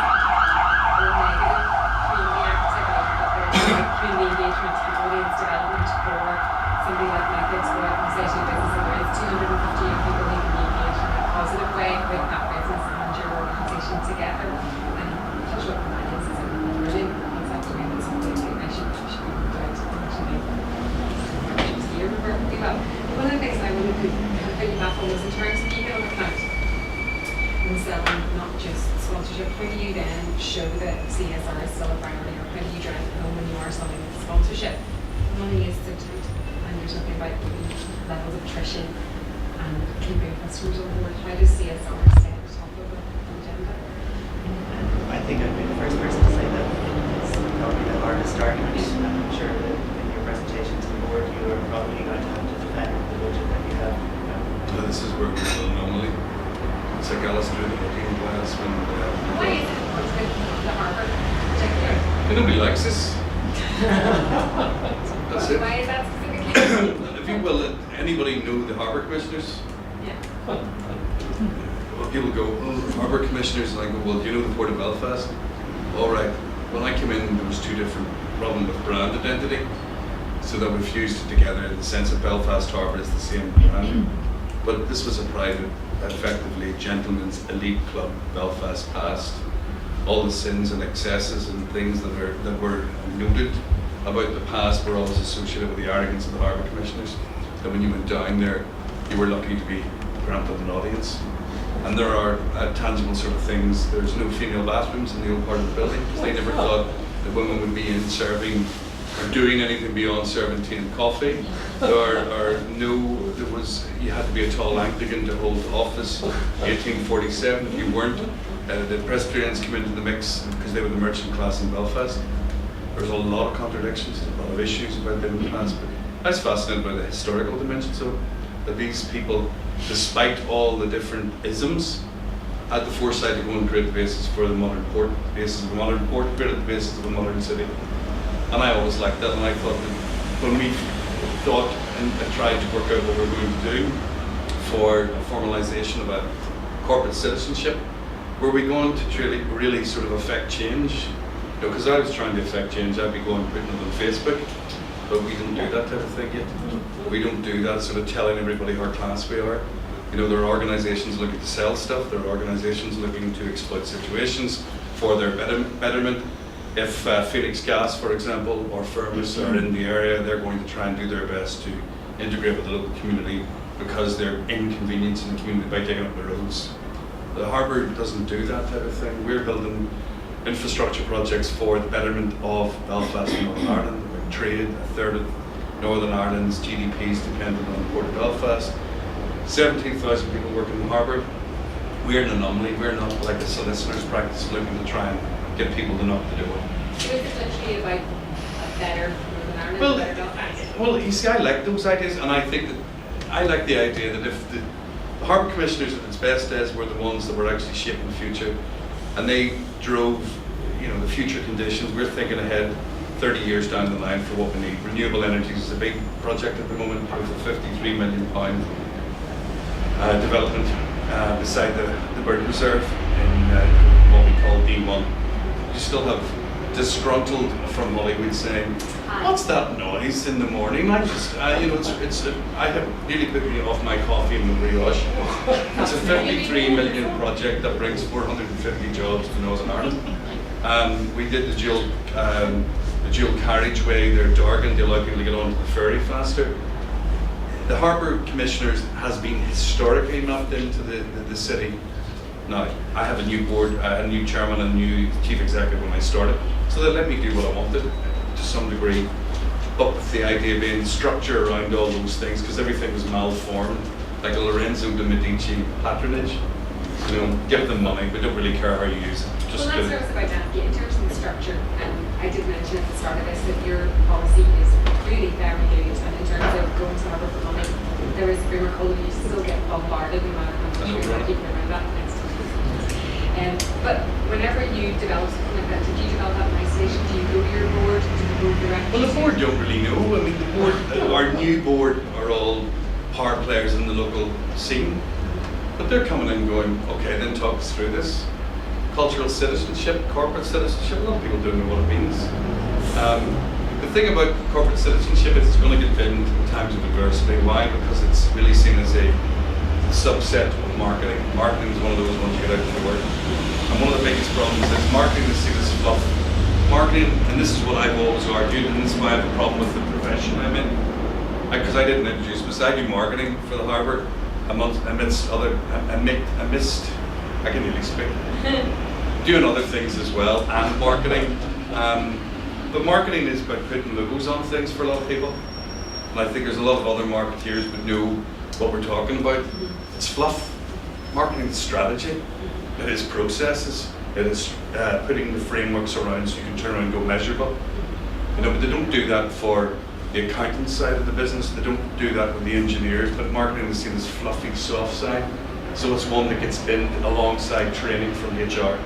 or negative community activity, but there's community engagement and audience development for somebody like Methods or Conversation Business, and there is 250 young people who can be engaged in a positive way with that business and your organisation together. And cultural companions is a brilliant concept to me that's something that I should be going to actually. One of the things I wanted to put you back on was in terms of keeping on account and selling, not just sponsorship. How do you then show that CSR is still a priority, or how do you drive it home when you are selling sponsorship? Money is so tight, and you're talking about levels of attrition and keeping customers on board. How does CSR stay at the top of the agenda? I think think I'd be the first person to say that it's probably the hardest argument. I'm sure that in your presentation to the board, you are probably going to have to defend the budget that you have. Well, this is where we're still anomaly. It's like Alice through the looking glass when Why is it important to the Harbour particularly? nobody likes this. That's it. Why is that specifically? If you will, anybody know the harbour commissioners? Yeah. Well, people go, oh, harbour commissioners, and I go, well, do you know the Port of Belfast? All right. When I came in, there was two different problems with brand identity, so that we fused it together in the sense that Belfast Harbour is the same brand. But this was a private, effectively gentleman's elite club, Belfast Past. All the sins and excesses and things that were noted about the past were always associated with the arrogance of the harbour commissioners. That when you went down there, you were lucky to be granted an audience. And there are tangible sort of things. There's no female bathrooms in the old part of the building because they never thought that women would be in serving or doing anything beyond serving tea and coffee. You had to be a tall Anglican to hold office. 1847, if you weren't, the Presbyterians came into the mix because they were the merchant class in Belfast. There's a lot of contradictions, a lot of issues about them in the past, but I was fascinated by the historical dimensions of it, that these people, despite all the different isms, had the foresight to go and create the basis for the modern port, the basis of the modern port, created the basis of the modern city. And I always liked that, and I thought that when we thought and tried to work out what we were going to do for a formalisation of a corporate citizenship, were we going to really sort of affect change? Because I was trying to affect change, I'd be going putting it on Facebook, but we don't do that type of thing yet. We don't do that sort of telling everybody how class we are. There are organisations looking to sell stuff, there are organisations looking to exploit situations for their betterment. If Felix Gas, for example, or Firmus are in the area, they're going to try and do their best to integrate with the local community because they're inconveniencing the community by taking up the roads. The harbour doesn't do that type of thing. We're building infrastructure projects for the betterment of Belfast and Northern Ireland. We're trade, a third of Northern Ireland's GDP is dependent on the Port of Belfast. 17,000 people work in the harbour. We're an anomaly. We're not like a solicitor's practice looking to try and get people to knock the door. So is it literally about a better Northern Ireland, better Belfast? Well, you see, I like those ideas, and I think that I like the idea that if the harbour commissioners at its best days were the ones that were actually shaping the future, and they drove, the future conditions. We're thinking ahead 30 years down the line for what we need. Renewable energies is a big project at the moment with a £53 million development beside the bird reserve in what we call D1. You still have disgruntled from Hollywood saying, "What's that noise in the morning?" I just, I have nearly put me off my coffee and the brioche. It's a £53 million project that brings 450 jobs to Northern Ireland. We did the dual carriageway there, Dargan, to allow people to get onto the ferry faster. The Harbour Commissioners has been historically mapped into the city. Now, I have a new board, a new chairman and a new chief executive when I started, so they let me do what I wanted to some degree, but with the idea being structure around all those things, because everything was malformed, like a Lorenzo de Medici patronage. Give them money, but don't really care how you use it. Well, that's what I was about that. In terms of the structure, and I did mention at the start of this that your policy is really very good, and in terms of going to Harbour for money, there is a rumor hole you still get bombarded no matter how much you're trying to keep around that next time. But whenever you develop something like that, did you develop that in isolation? Do you go to your board? Do you go directly? Well, the board don't really know. I mean, the board, our new board are all power players in the local scene. But they're coming in going, okay, then talk us through this. Cultural citizenship, corporate citizenship, a lot of people don't know what it means. The thing about corporate citizenship is it's going to get bitten in times of adversity. Why? Because it's really seen as a subset of marketing. Marketing is one of those ones you get out to work. And one of the biggest problems is marketing is seen as fluff. Marketing, and this is what I've always argued, and this is why I have a problem with the profession I'm in. Because I didn't introduce, because I do marketing for the Harbour. I can nearly speak, doing other things as well, and marketing. But marketing is about putting logos on things for a lot of people. And I think there's a lot of other marketeers that know what we're talking about. It's fluff. Marketing is strategy. It is processes. It is putting the frameworks around so you can turn around and go measurable. You know, but they don't do that for the accounting side of the business. They don't do that with the engineers. But marketing is seen as fluffy, soft side. So it's one that gets binned alongside training from HR.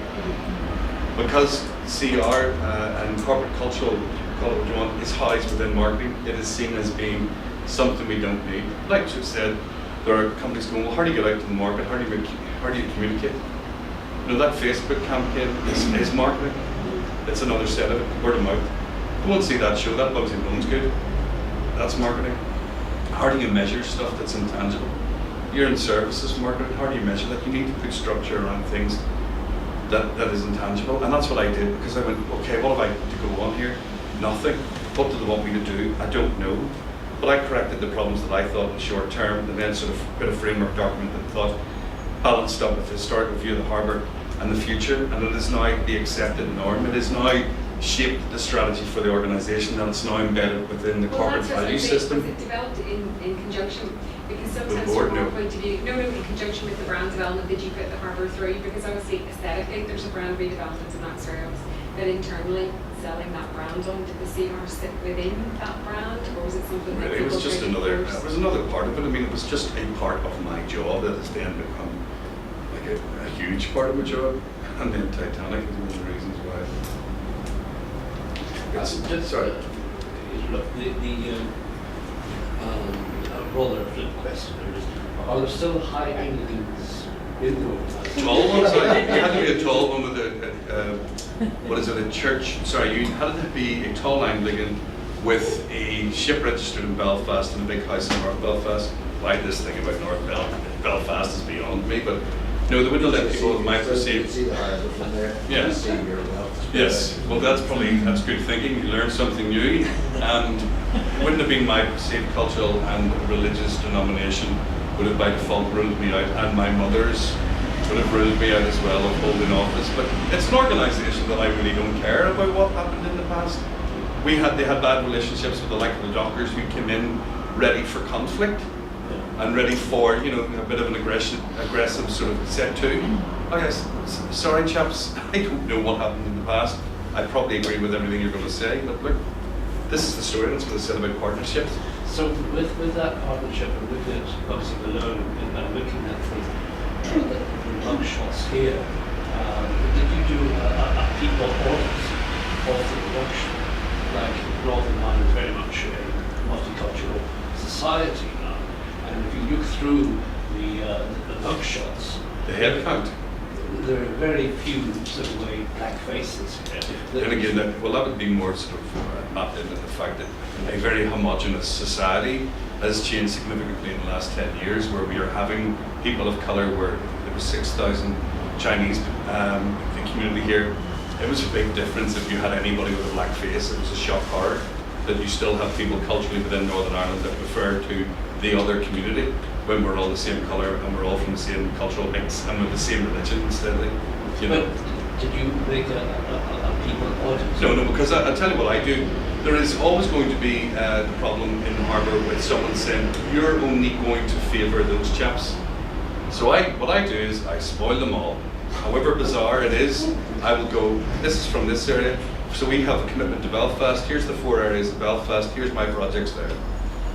Because CR and corporate cultural, call it what you want, is housed within marketing, it is seen as being something we don't need. Like you said, there are companies going, well, how do you get out to the market? How do you communicate? You know, that Facebook campaign is marketing. It's another set of it, word of mouth. Go and see that show, that Bugsy Malone's good. That's marketing. How do you measure stuff that's intangible? You're in services marketing, how do you measure that? You need to put structure around things that is intangible. And that's what I did, because I went, okay, what have I to go on here? Nothing. What do they want me to do? I don't know. But I corrected the problems that I thought in the short term, and then sort of put a framework document that thought balanced up with the historical view of the harbour and the future, and it is now the accepted norm. It is now shaped the strategy for the organisation, and it's now embedded within the corporate value system. Was it developed in conjunction? Because sometimes board, from our no. point of view, no, in conjunction with the brand development that you put the harbour through, because obviously aesthetically there's a brand redevelopment in that service, but internally selling that brand on, did the CR sit within that brand, or was it something that Really, it was just another. first? It was another part of it. I mean, it was just a part of my job that has then become like a huge part of my job, and then Titanic is one of the reasons why. Just Sorry. look, rather flip question there is, are there still high Anglicans in the organisation? Tall ones. You had to be a tall one with a church. Sorry, you had to be a tall Anglican with a ship registered in Belfast and a big house in North Belfast. Why this thing about Belfast is beyond me, but no, they wouldn't let people of my perceived. See the harbour from there. Yeah. See your wealth. Yes, well that's good thinking, you learn something new, and it wouldn't have been my perceived cultural and religious denomination would have by default ruled me out, and my mother's would have ruled me out as well of holding office. But it's an organisation that I really don't care about what happened in the past. They had bad relationships with the like of the dockers who came in ready for conflict and ready for, you know, a bit of an aggressive sort of set to. I guess, sorry chaps, I don't know what happened in the past. I probably agree with everything you're going to say, but look, this is the story that's going to say about partnerships. So with that partnership and with it obviously alone and looking at the mug shots here, did you do a people audit of the production? Like Northern Ireland is very much a multicultural society now, and if you look through the mug shots, The head count. there are very few sort of way black faces here. And again, that would be more sort of mapped into the fact that a very homogenous society has changed significantly in the last 10 years, where we are having people of colour, where there was 6,000 Chinese in the community here. It was a big difference if you had anybody with a black face. It was a shock horror that you still have people culturally within Northern Ireland that refer to the other community when we're all the same colour and we're all from the same cultural mix and with the same religion instead of, you know. But did you make a people audit? No, because I'll tell you what I do. There is always going to be the problem in the harbour with someone saying, you're only going to favour those chaps. So what I do is I spoil them all. However bizarre it is, I will go, this is from this area. So we have a commitment to Belfast. Here's the 4 areas of Belfast. Here's my projects there.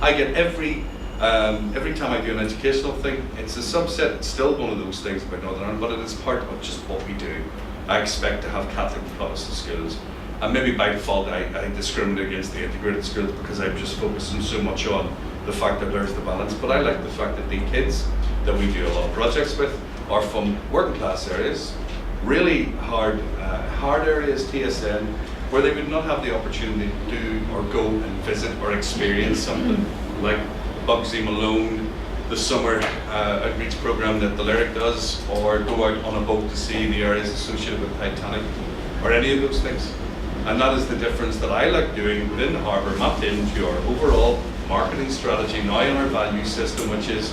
I get every time I do an educational thing, it's a subset. It's still one of those things about Northern Ireland, but it is part of just what we do. I expect to have Catholic and Protestant schools. And maybe by default I discriminate against the integrated schools because I'm just focusing so much on the fact that there's the balance. But I like the fact that the kids that we do a lot of projects with are from working class areas, really hard areas, TSN, where they would not have the opportunity to do or go and visit or experience something like Bugsy Malone, the summer outreach program that the Lyric does, or go out on a boat to see the areas associated with Titanic, or any of those things. And that is the difference that I like doing within the harbour, mapped into our overall marketing strategy now in our value system, which is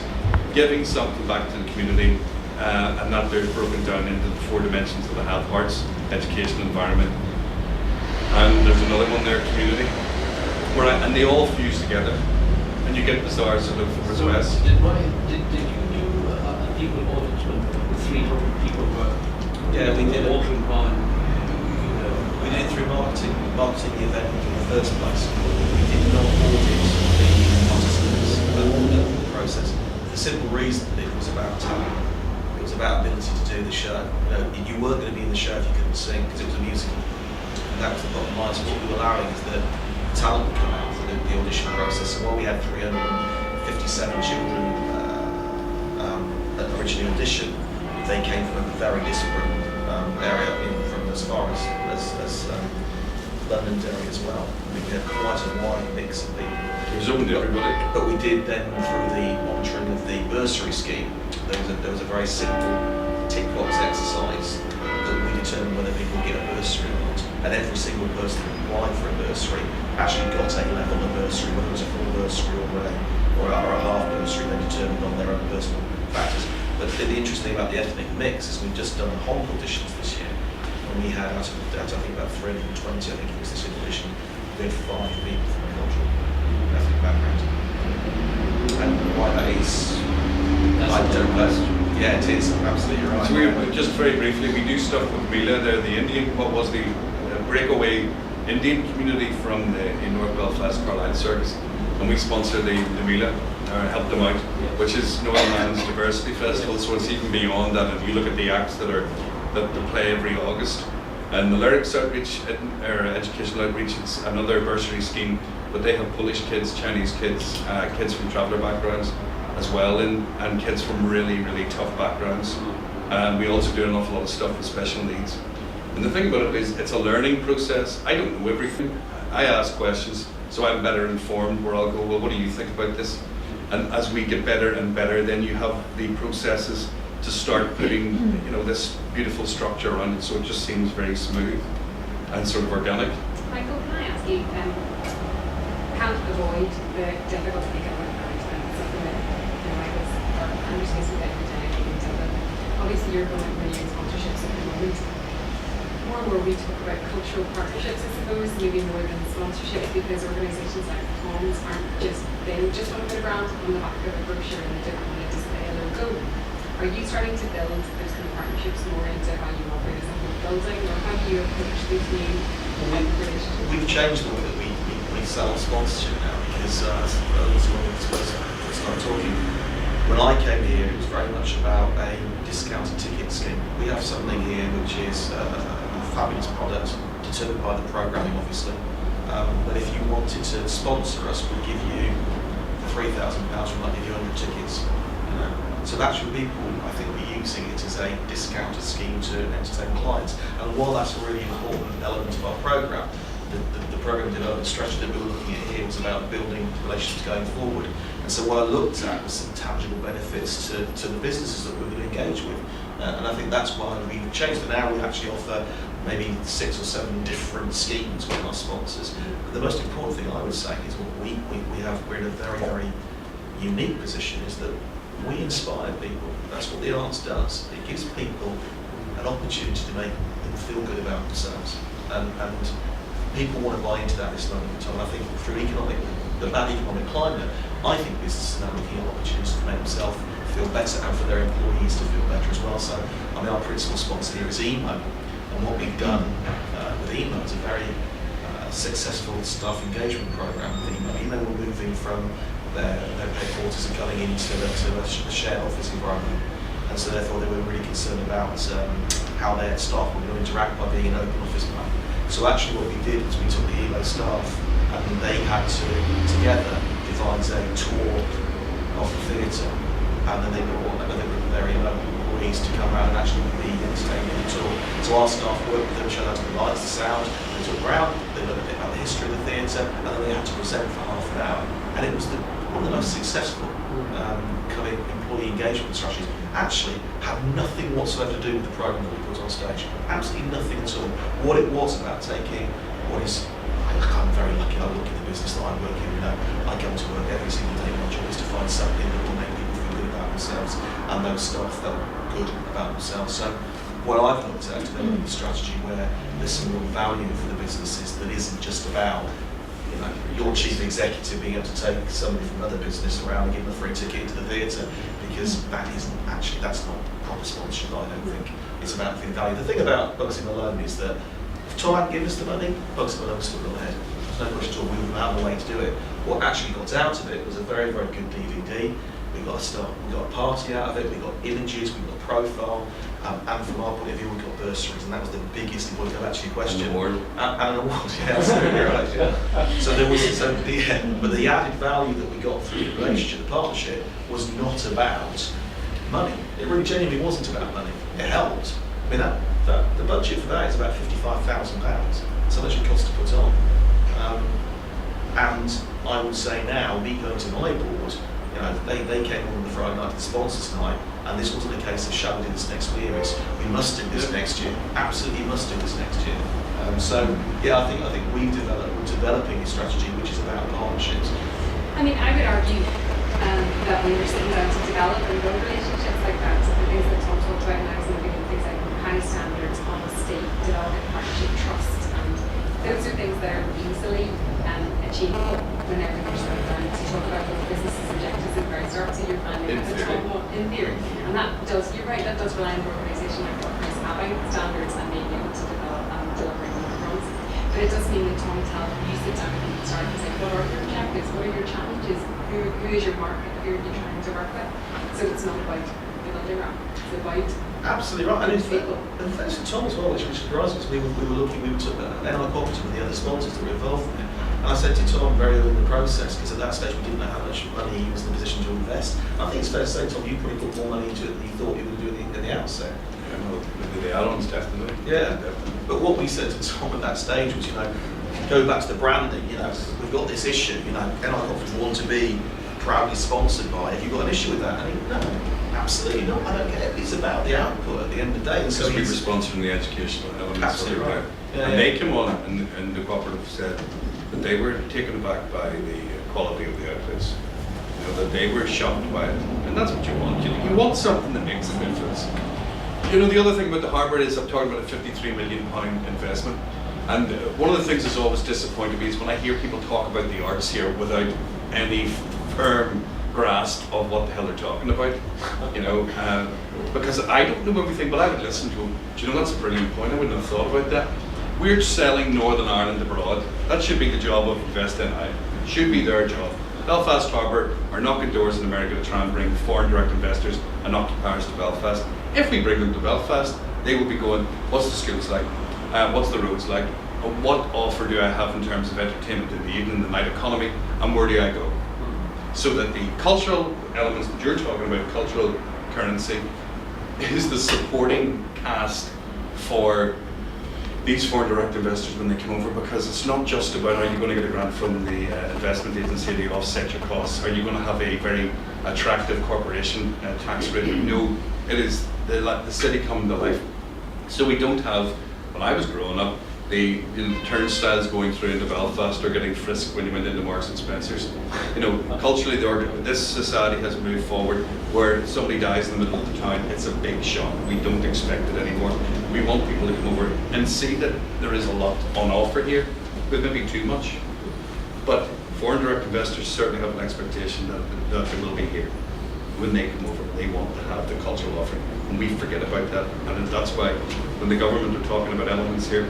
giving something back to the community, and that they're broken down into the 4 dimensions of the health, arts, education, environment. And there's another one there, community, and they all fuse together, and you get bizarre sort of requests. Did you do a people audit when 300 people were Yeah, we did it. Walking by. We did it through marketing the event in the first place. We did not audit the participants of the process. The simple reason that it was about talent. It was about ability to do the show. You weren't going to be in the show if you couldn't sing because it was a musical. And that was the bottom line. So what we were allowing is that talent would come out through the audition process. So while we had 357 children that originally auditioned, they came from a very disparate area, from as far as London area as well. I mean, we had quite a wide mix of people. It was open to everybody. But we did then, through the monitoring of the bursary scheme, there was a very simple tick box exercise that we determined whether people would get a bursary or not. And every single person that applied for a bursary actually got a level of bursary, whether it was a full bursary or a half bursary, they determined on their own personal factors. But the interesting thing about the ethnic mix is we've just done Hong auditions this year, and we had out of I think about 320, I think it was this audition, we had 5 people from a cultural ethnic background. And why that is, I don't know. Yeah, it is, absolutely right. So we just very briefly, we do stuff with Mila, they're the Indian, what was the breakaway Indian community from in North Belfast, Carlisle Circus, and we sponsor the Mila, help them out, which is Northern Ireland's Diversity Festival, so it's even beyond that. If you look at the acts that play every August, and the Lyrics Outreach, or Educational Outreach, it's another bursary scheme, but they have Polish kids, Chinese kids, kids from traveller backgrounds as well, and kids from really, really tough backgrounds. We also do an awful lot of stuff with special needs. And the thing about it is, it's a learning process. I don't know everything. I ask questions, so I'm better informed where I'll go, well, what do you think about this? And as we get better and better, then you have the processes to start putting, this beautiful structure around it, so it just seems very smooth and sort of organic. Michael, can I ask you, how to avoid the difficult economic management, something that I'm just facing every day in Dublin. Obviously you're going for new sponsorships at the moment. More and more we talk about cultural partnerships, I suppose, maybe more than sponsorships, because organisations like Tom's they don't just want to put a brand on the back of a brochure and they don't want to display a logo. Are you starting to build those kind of partnerships more into how you operate as a whole building, or how do you approach these new relationships? We've changed the way that we sell sponsorship now, because as we started talking, when I came here it was very much about a discounted ticket scheme. We have something here which is a fabulous product, determined by the programming obviously, but if you wanted to sponsor us, we'd give you £3,000, we might give you 100 tickets. So actually people, I think, are using it as a discounted scheme to entertain clients. And while that's a really important element of our programme, the programme development strategy that we were looking at here was about building relationships going forward. And so what I looked at was some tangible benefits to the businesses that we were going to engage with. And I think that's why we've changed it. Now we actually offer maybe 6 or 7 different schemes with our sponsors. But the most important thing I would say is what we're in a very, very unique position, is that we inspire people. That's what the arts does. It gives people an opportunity to make them feel good about themselves. And people want to buy into that this moment in time. I think through the bad economic climate, I think businesses are now looking at opportunities to make themselves feel better and for their employees to feel better as well. So, our principal sponsor here is EMO. And what we've done with EMO is a very successful staff engagement program with EMO. EMO were moving from their headquarters and going into a shared office environment, and so therefore they were really concerned about how their staff were going to interact by being an open office plan. So actually what we did was we took the ELO staff and they had to together devise a tour of the theatre, and then they brought another group of their ELO employees to come around and actually be entertained in the tour. So our staff worked with them, showed how to the lights, the sound, they took around, they learned a bit about the history of the theatre, and then they had to present for half an hour. And it was one of the most successful employee engagement strategies. Actually had nothing whatsoever to do with the programme that we put on stage. Absolutely nothing at all. What it was about taking what is, I'm very lucky, I work in the business that I work in, I come to work every single day. My job is to find something that will make people feel good about themselves and those staff feel good about themselves. So what I've looked at is developing a strategy where there's some real value for the businesses that isn't just about your chief executive being able to take somebody from another business around and give them a free ticket into the theatre, because that's not proper sponsorship, I don't think. It's about the value. The thing about Bugsy Malone is that if Tom hadn't given us the money, Bugsy Malone would still gone ahead. There's no question at all, we went out of the way to do it. What actually got out of it was a very, very good DVD. We got a party out of it, we got images, we got a profile, and from our point of view, we got bursaries, and that was the biggest important to answer your question. And an award. And an award, yeah, absolutely right. Yeah. So there was, but the added value that we got through the relationship, the partnership, was not about money. It really genuinely wasn't about money. It helped. I mean, the budget for that is about £55,000. So much it costs to put on. And I would say now, me going to my board, they came on the Friday night, the sponsors night, and this wasn't a case of shall we do this next year, it's we must do this next year, absolutely must do this next year. So yeah, I think we're developing a strategy which is about partnerships. I mean, I would argue that when you're sitting down to develop and build relationships like that, so the things that Tom talked about now, some of the things like high standards, honesty, developing partnership, trust, and those are things that are easily achievable whenever you're sitting down to talk about those business's objectives at the very start, so you're finding in theory. And that does, you're right, that does rely on the organisation like Workers having standards and being able to develop and delivering on the runs. But it does mean that Tom will you sit down and start and say, what are your objectives, what are your challenges, who is your market, who are you trying to work with? So it's not about the building up, it's about absolutely right, and thanks to Tom as well, which surprised us. We took NI Cooperative with the other sponsors that were involved in it. And I said to Tom very early in the process, because at that stage we didn't know how much money he was in a position to invest. And I think it's fair to say, Tom, you probably put more money into it than you thought you would do at the outset. Yeah, well, the add-ons definitely. Yeah, but what we said to Tom at that stage was, go back to the branding. We've got this issue. NI Cooperative want to be proudly sponsored by. Have you got an issue with that? And he, no, absolutely not. I don't care. It's about the output at the end of the day. And so we were sponsoring the educational elements. Absolutely right. And they came on, and the cooperative said that they were taken aback by the quality of the outputs. That they were shocked by it, and that's what you want. You want something that makes a difference. The other thing about the harbour is I'm talking about a £53 million investment, and one of the things that's always disappointed me is when I hear people talk about the arts here without any firm grasp of what the hell they're talking about. Because I don't know everything, but I would listen to them. Do you know, that's a brilliant point. I wouldn't have thought about that. We're selling Northern Ireland abroad. That should be the job of InvestNI. Should be their job. Belfast Harbour are knocking doors in America to try and bring foreign direct investors and occupiers to Belfast. If we bring them to Belfast, they will be going, what's the schools like? What's the roads like? What offer do I have in terms of entertainment in the evening, the night economy, and where do I go? So that the cultural elements that you're talking about, cultural currency, is the supporting cast for these foreign direct investors when they come over, because it's not just about are you going to get a grant from the investment agency to offset your costs, are you going to have a very attractive corporation tax rate? No, it is the city coming to life. So we don't have, when I was growing up, the turnstiles going through into Belfast or getting frisked when you went into Marks and Spencer's. Culturally, this society has moved forward where somebody dies in the middle of the town, it's a big shock. We don't expect it anymore. We want people to come over and see that there is a lot on offer here, but maybe too much. But foreign direct investors certainly have an expectation that they will be here. When they come over, they want to have the cultural offering, and we forget about that. And that's why when the government are talking about elements here,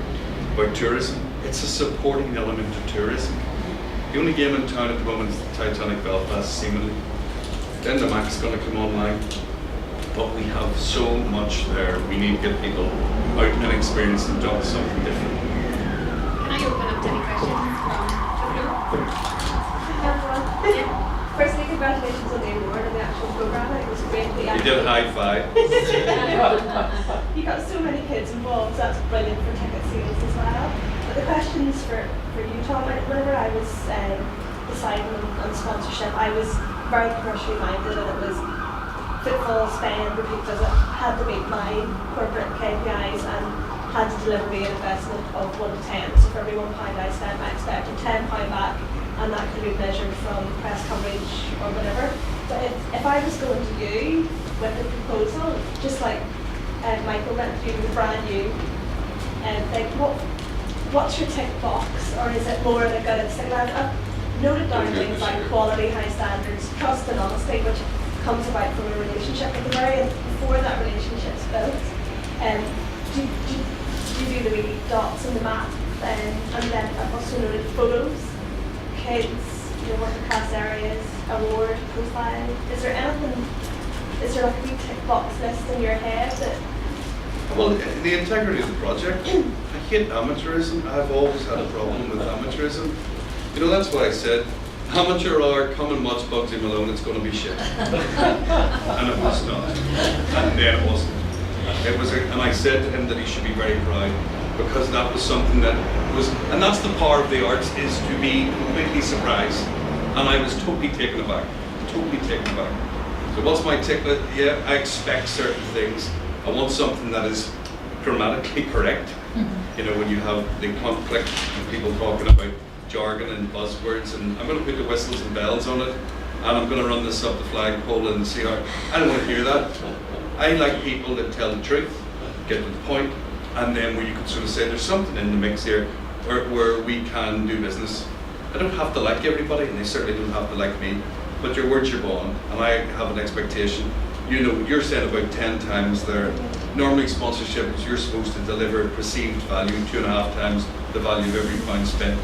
about tourism, it's a supporting element of tourism. The only game in town at the moment is the Titanic Belfast, seemingly. Then the Mac's going to come online. But we have so much there. We need to get people out and experience and do something different. Can I open up to any questions from the floor? Firstly, congratulations on the award and the actual programme. It was great. You did a high five. You got so many kids involved, so that's brilliant for ticket sales as well. But the questions for you, Tom, whenever I was deciding on sponsorship, I was very commercially minded, and it was footfall, spend, repeat visit, had to meet my corporate KPIs and had to deliver me an investment of 1 to 10. So for every £1 I spent, I expected £10 back, and that could be measured from press coverage or whatever. But if I was going to you with a proposal, just like Michael went to you with brand new, like what's your tick box, or is it more like a instinct? I've noted down things like quality, high standards, trust and honesty, which comes about from a relationship. At the very end, before that relationship's built, do you do the wee dots in the map, and then I've also noted photos, kids, working class areas, award, profile. Is there anything? Is there like a wee tick box list in your head that? Well, the integrity of the project. I hate amateurism. I've always had a problem with amateurism. You know, that's why I said, amateur hour, come and watch Bugsy Malone, it's going to be shit. And it was not. And then it wasn't. It was, and I said to him that he should be very proud, because that was something that was, and that's the power of the arts, is to be completely surprised. And I was totally taken aback. Totally taken aback. So what's my ticket? Yeah, I expect certain things. I want something that is grammatically correct. You know, when you have the conflict and people talking about jargon and buzzwords, and I'm going to put the whistles and bells on it, and I'm going to run this up the flagpole and see how. I don't want to hear that. I like people that tell the truth, get to the point, and then where you can sort of say there's something in the mix here where we can do business. I don't have to like everybody, and they certainly don't have to like me, but your word's your bond, and I have an expectation. You know, you're saying about 10 times there. Normally sponsorship is you're supposed to deliver perceived value 2.5 times the value of every pound spent.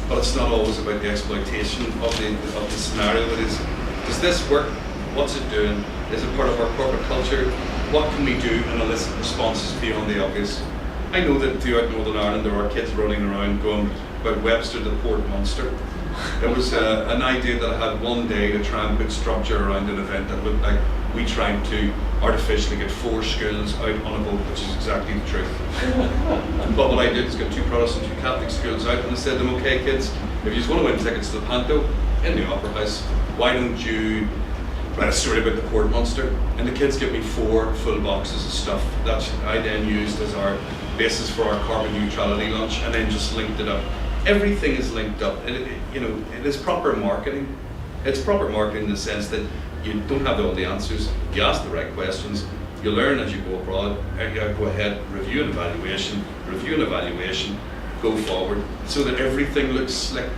But it's not always about the exploitation of the scenario. It is, does this work? What's it doing? Is it part of our corporate culture? What can we do and elicit responses beyond the obvious? I know that throughout Northern Ireland there are kids running around going about Webster the Port Monster. It was an idea that I had one day to try and put structure around an event that looked like we tried to artificially get 4 schools out on a boat, which is exactly the truth. But what I did is get 2 Protestant, 2 Catholic schools out, and I said to them, okay kids, if you just want to win tickets to the Panto in the Opera House, why don't you write a story about the Port Monster? And the kids give me 4 full boxes of stuff that I then used as our basis for our carbon neutrality launch, and then just linked it up. Everything is linked up. You know, it is proper marketing. It's proper marketing in the sense that you don't have all the answers. You ask the right questions. You learn as you go abroad. You go ahead, review and evaluation, go forward, so that everything looks slick.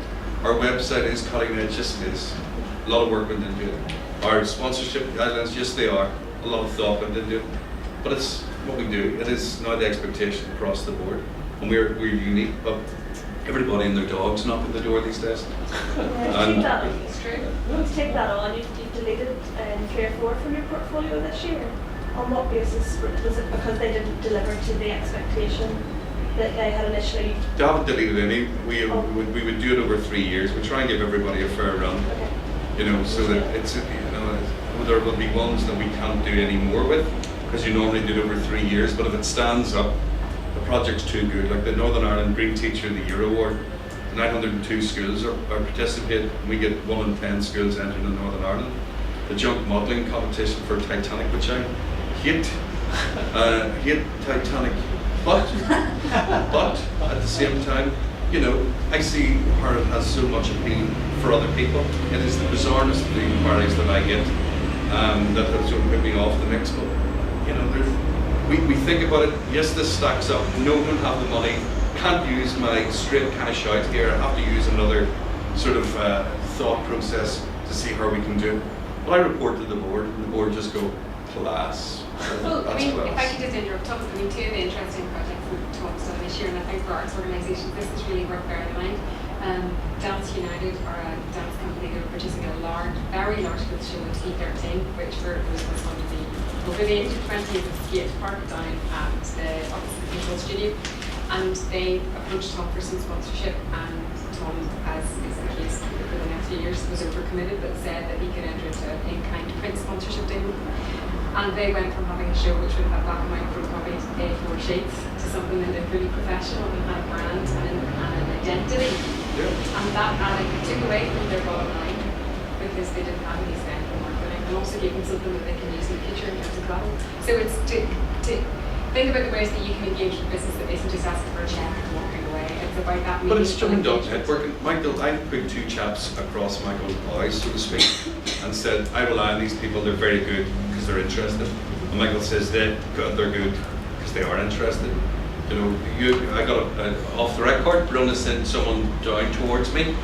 Our website is cutting edge, yes it is. A lot of work went into it. Our sponsorship guidelines, yes they are. A lot of thought went into it. But it's what we do. It is now the expectation across the board. And we're unique, but everybody and their dogs knock at the door these days. It's true. To take that on, you've deleted 3 or 4 from your portfolio this year. On what basis? Was it because they didn't deliver to the expectation that they had initially? They haven't deleted any. We would do it over 3 years. We try and give everybody a fair run. Okay. You know, so that it's, you know, there will be ones that we can't do any more with, because you normally do it over 3 years. But if it stands up, the project's too good. Like the Northern Ireland Green Teacher of the Year Award, 902 schools are participate. We get 1 in 10 schools entering in Northern Ireland. The junk modelling competition for Titanic, which I hate Titanic, but at the same time, you know, I see how it has so much appeal for other people. It is the bizarreness of the inquiries that I get that have sort of put me off the mix. But you know, we think about it. Yes, this stacks up. No one have the money. Can't use my straight cash out here. I have to use another sort of thought process to see how we can do it. But I report to the board, and the board just go, class. Well, I That's mean, class. if I could just interrupt, Thomas, I mean, 2 of the interesting projects we talked about this year, and I think for arts organisations, this is really worth bearing in mind. Dance United are a dance company that are producing a very large kids show in T13, which was going to be over the age of 20 at the skate park down at the opposite Control Studio. And they approached Tom for some sponsorship, and Tom, as is the case for the next few years, was overcommitted but said that he could enter into an in-kind print sponsorship deal. And they went from having a show which would have black and white photocopied A4 sheets to something that looked really professional and had a brand and an identity. Yeah. And that took away from their bottom line because they didn't have any spend for marketing, and also gave them something that they can use in the future in terms of travel. So it's to think about the ways that you can engage with business that isn't just asking for a check and walking away. It's about that But it's meaningful joined up engagement. networking. Michael, I put 2 chaps across Michael's eyes, so to speak, and said, I rely on these people, they're very good because they're interested. And Michael says they're good because they are interested. You know, I got off the record, Bruna sent someone down towards me,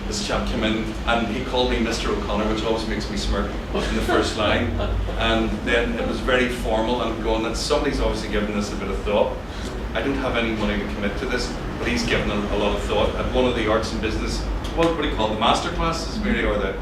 this chap came in and he called me Mr. O'Connor, which always makes me smirk in the first line. And then it was very formal, and I'm going, that somebody's obviously given this a bit of thought. I don't have any money to commit to this, but he's given a lot of thought. At one of the arts and business, what do you call it, the master classes, Mary, or the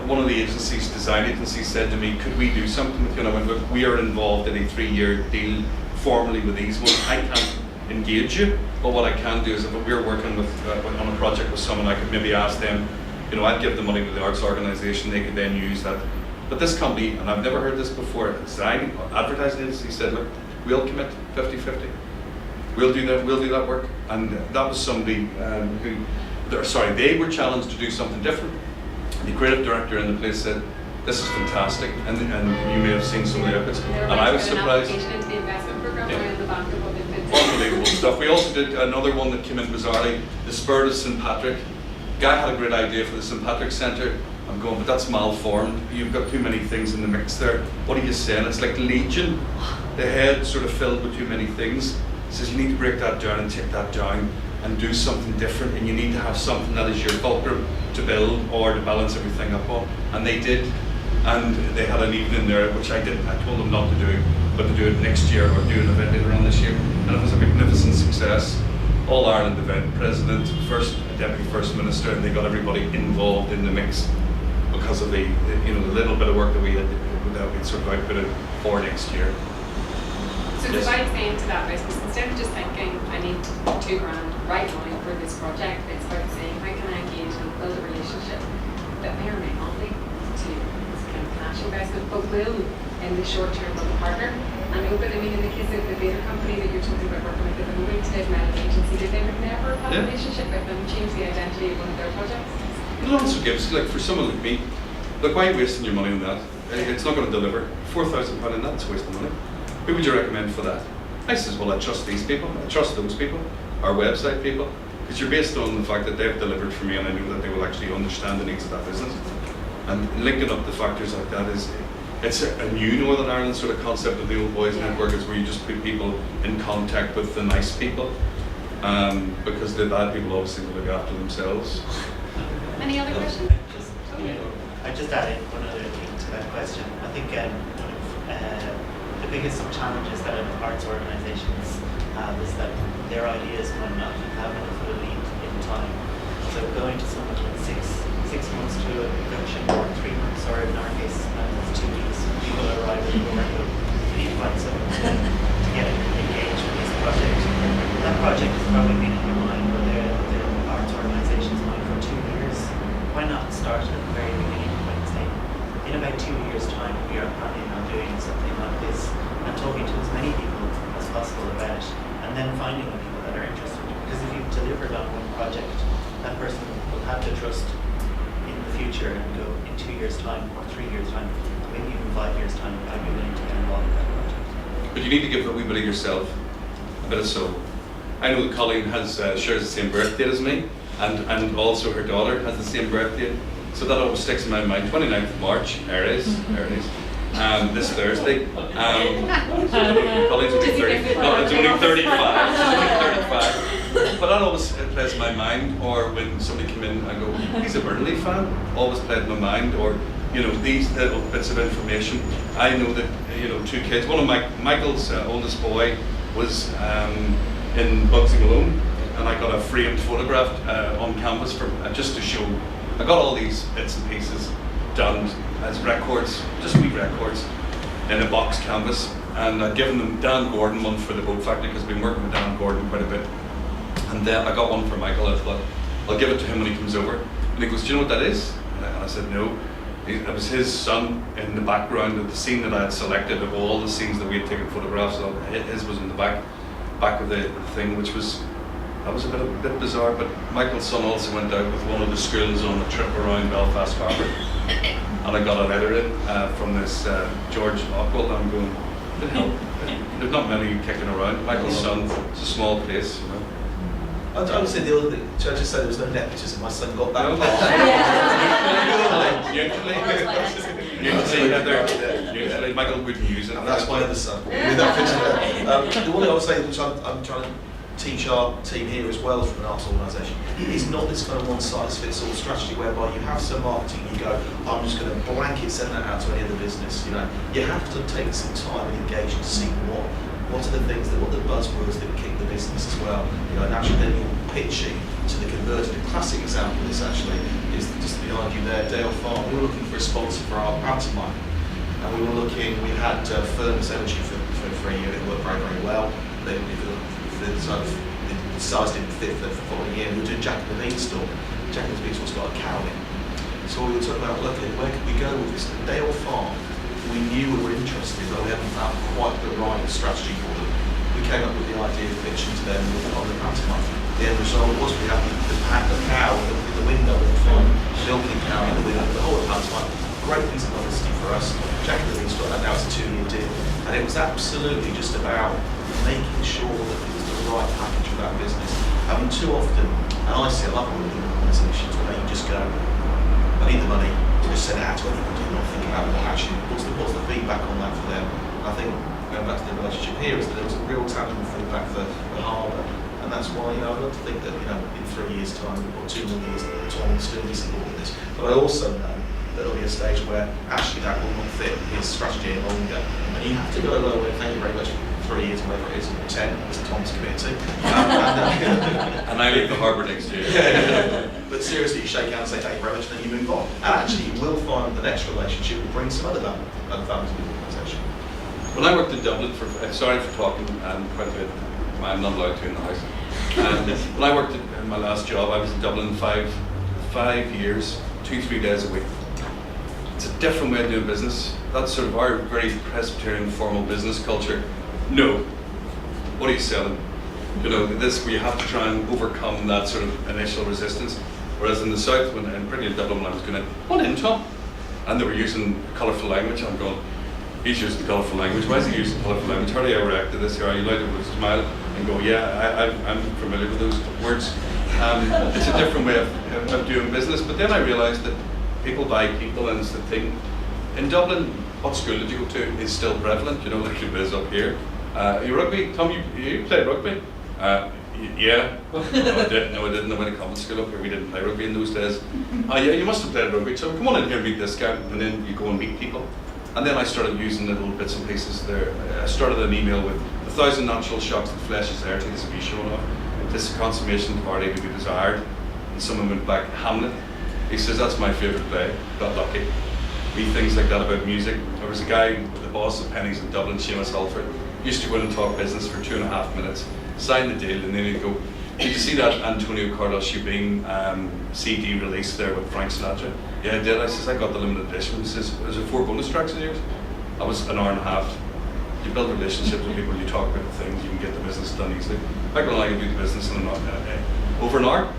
one of the agencies, design agencies, said to me, could we do something with you? And I went, look, we are involved in a 3-year deal formally with these ones. I can't engage you, but what I can do is if we're working with on a project with someone, I could maybe ask them, I'd give the money to the arts organisation, they could then use that. But this company, and I've never heard this before, design advertising agency said, look, we'll commit 50-50. We'll do that work. And that was somebody they were challenged to do something different. The creative director in the place said, this is fantastic, and you may have seen some of the outputs, and I was surprised. Into the investment program around the back of what they've been doing. Unbelievable stuff. We also did another one that came in bizarrely, the Spirit of St. Patrick. Guy had a great idea for the St. Patrick Centre. I'm going, but that's malformed. You've got too many things in the mix there. What are you saying? It's like Legion. The head sort of filled with too many things. He says you need to break that down and take that down and do something different, and you need to have something that is your fulcrum to build or to balance everything up on. And they did. And they had an evening there, which I didn't. I told them not to do, but to do it next year or do an event later on this year. And it was a magnificent success. All Ireland event, president, deputy first minister, and they got everybody involved in the mix because of the little bit of work that we had sort of outputted for next year. So the vibe saying to that is, instead of just thinking, I need $2,000 right now for this project, it's about saying, how can I engage and build a relationship that may or may not lead to this kind of cash investment, but will, in the short term, build a partner and open. I mean, in the case of the theatre company that you're talking about working with at the moment, they've met an agency that they would never have a relationship with and change the identity of one of their projects. It also gives, like for someone like me, look, why are you wasting your money on that? It's not going to deliver. £4,000 in that, it's a waste of money. Who would you recommend for that? I says, well, I trust these people, I trust those people, our website people, because you're based on the fact that they've delivered for me and I know that they will actually understand the needs of that business. And linking up the factors like that it's a new Northern Ireland sort of concept of the Old Boys Network, is where you just put people in contact with the nice people, because the bad people obviously will look after themselves. Any other questions? I just added one other thing to that question. I think one of the biggest challenges that arts organisations have is that their ideas might not have enough of a lead in time. So going to someone with six months to a production, or 3 months, or in our case, it's 2 weeks, people arrive at the door and go, you need to find someone to get engaged with this project. That project has probably been in your mind, or the arts organisation's mind for 2 years. Why not start at the very beginning and say, in about 2 years' time, we are planning on doing something like this, and talking to as many people as possible about it, and then finding the people that are interested. Because if you've delivered on one project, that person will have the trust in the future and go, in 2 years' time, or 3 years' time, maybe even 5 years' time, I'd be willing to get involved in that project. But you need to give a wee bit of yourself, a bit of soul. I know that Colleen shares the same birthday as me, and also her daughter has the same birthday. So that always sticks in my mind. 29th of March, Aries, this Thursday. Colleen's only 30. No, it's only 35. She's only 35. But that always plays in my mind. Or when somebody come in, I go, he's a Burnley fan. Always played in my mind. Or these little bits of information. I know that 2 kids. One of Michael's oldest boy was in Bugsy Malone, and I got a framed photograph on canvas for just to show. I got all these bits and pieces done as records, just wee records, in a box canvas, and I'd given them Dan Gordon one for the Boat Factory, because I've been working with Dan Gordon quite a bit. And then I got one for Michael. I thought, I'll give it to him when he comes over. And he goes, do you know what that is? And I said, no. It was his son in the background of the scene that I had selected, of all the scenes that we had taken photographs of. His was in the back of the thing, which was, that was a bit bizarre. But Michael's son also went out with one of the schools on a trip around Belfast Harbour, and I got a letter in from this George Ockwell. I'm going, good help. There's not many kicking around. Michael's son, it's a small place, I would say the other thing, should I just say there was no nepotism? My son got that. Usually, Michael wouldn't use it. And that's my other son. With that picture there. The one thing I would say, which I'm trying to teach our team here as well from an arts organisation, is not this kind of one-size-fits-all strategy whereby you have some marketing and you go, I'm just going to blanket send that out to any other business. You know, you have to take some time and engage to see what are the things what are the buzzwords that kick the business as well. You know, and actually then you're pitching to the converted. A classic example of this actually is just behind you there, Dale Farm. We were looking for a sponsor for our pantomime, and we had Firm's Energy for a year. It worked very, very well. They decided didn't fit for the following year. We were doing Jack and the Beanstalk. Jack and the Beanstalk's got a cow in. So we were talking about, look, where could we go with this? And Dale Farm, we knew we were interested, but we hadn't found quite the right strategy for them. We came up with the idea of pitching to them on the pantomime. The end result was we had the cow in the window of the film, milking cow in the window, the whole pantomime. Great piece of publicity for us. Jack and the Beanstalk, that was a 2-year deal. And it was absolutely just about making sure that it was the right package for that business. Too often, and I see a lot of working organisations where you just go, I need the money, we'll just send it out to anybody and not think about what's the feedback on that for them. I think going back to the relationship here is that there was a real tangible feedback for the harbour, and that's why I'd love to think that in 3 years' time or 2 more years, Tom will still be supporting this. But I also know that there'll be a stage where actually that will not fit his strategy any longer, and you have to go lower. Thank you very much. 3 years, whatever it is, 10, as Tom's committed to. And I leave the harbour next year. But seriously, you shake hands, say thank you very much, and then you move on. And actually, you will find the next relationship will bring some other values to the organisation. When I worked in Dublin, sorry for talking quite a bit, I'm not allowed to in the house. When I worked in my last job, I was in Dublin 5 years, 2-3 days a week. It's a different way of doing business. That's sort of our very Presbyterian formal business culture. No. What are you selling? This where you have to try and overcome that sort of initial resistance. Whereas in the south, particularly in Dublin, when I was going what in, Tom? And they were using colourful language. I'm going, he's using colourful language. Why is he using colourful language? How do you react to this? Are you allowed to smile and go, yeah, I'm familiar with those words. It's a different way of doing business. But then I realised that people buy people, and it's the thing. In Dublin, what school did you go to is still prevalent, like it is up here. You rugby, Tom, you played rugby? Yeah. No, I didn't. I went to common school up here. We didn't play rugby in those days. Yeah, you must have played rugby. So come on in here and meet this guy. And then you go and meet people. And then I started using little bits and pieces there. I started an email with 1,000 natural shocks the flesh is there to this will be shown off. This consummation party to be desired. And someone went back, Hamlet. He says, that's my favourite play. Got lucky. Things like that about music. There was a guy, the boss of Pennies in Dublin, Seamus Halford, used to go in and talk business for 2.5 minutes, sign the deal, and then he'd go, did you see that Antonio Carlos Jobim CD release there with Frank Sinatra? Yeah, I did. I says, I got the limited edition. He says, is there 4 bonus tracks in yours? That was an hour and a half. You build relationships with people, you talk about things, you can get the business done easily. I can do the business in a day. Over an hour,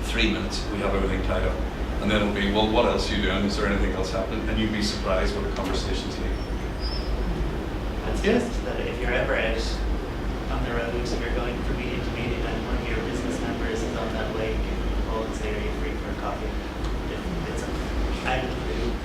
3 minutes, we have everything tied up. And then it'll be, well, what else are you doing? Is there anything else happening? And you'd be surprised what the conversations lead. I'd suggest that if you're ever out on the road, if you're going from meeting to meeting, and one of your business members is on that way, give them a call and say, are you free for a coffee? It's out of the blue.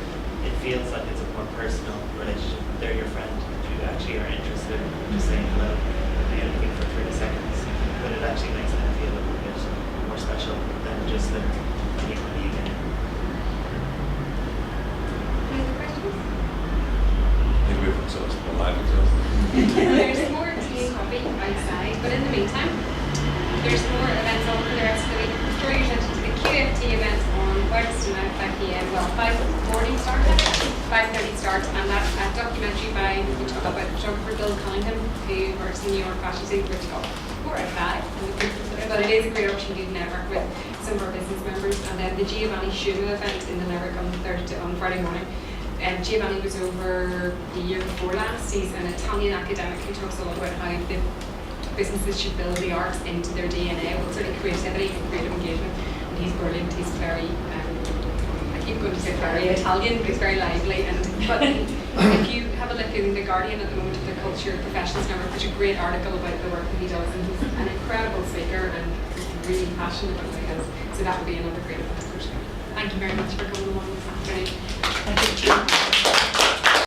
It feels like it's a more personal relationship. They're your friend. You actually are interested in just saying hello, and do anything for 30 seconds. But it actually makes them feel a little bit more special than just the money you get. Any other questions? Maybe we've exhausted, a live exhausted. There's more tea and coffee outside, but in the meantime, there's more events on for the rest of the week. Draw your attention to the QFT event on Wednesday night, 5 p.m. Well, 5 morning start, 5:30 start, and that's a documentary by, we talk about photographer Bill Cunningham, who works in New York fashion scene, which got 4 out of 5. But it is a great opportunity to network with some of our business members. And then the Giovanni Schumer event in the Limerick on Friday morning. Giovanni was over the year before last. He's an Italian academic who talks a lot about how the businesses should build the arts into their DNA, with sort of creativity and creative engagement. And he's brilliant. He's very, I keep going to say very Italian, but he's very lively. But if you have a look in The Guardian at the moment, the Culture Professionals Network, there's a great article about the work that he does, and he's an incredible speaker and really passionate about what he does. So that would be another great event. Thank you very much for coming along this afternoon. Thank you.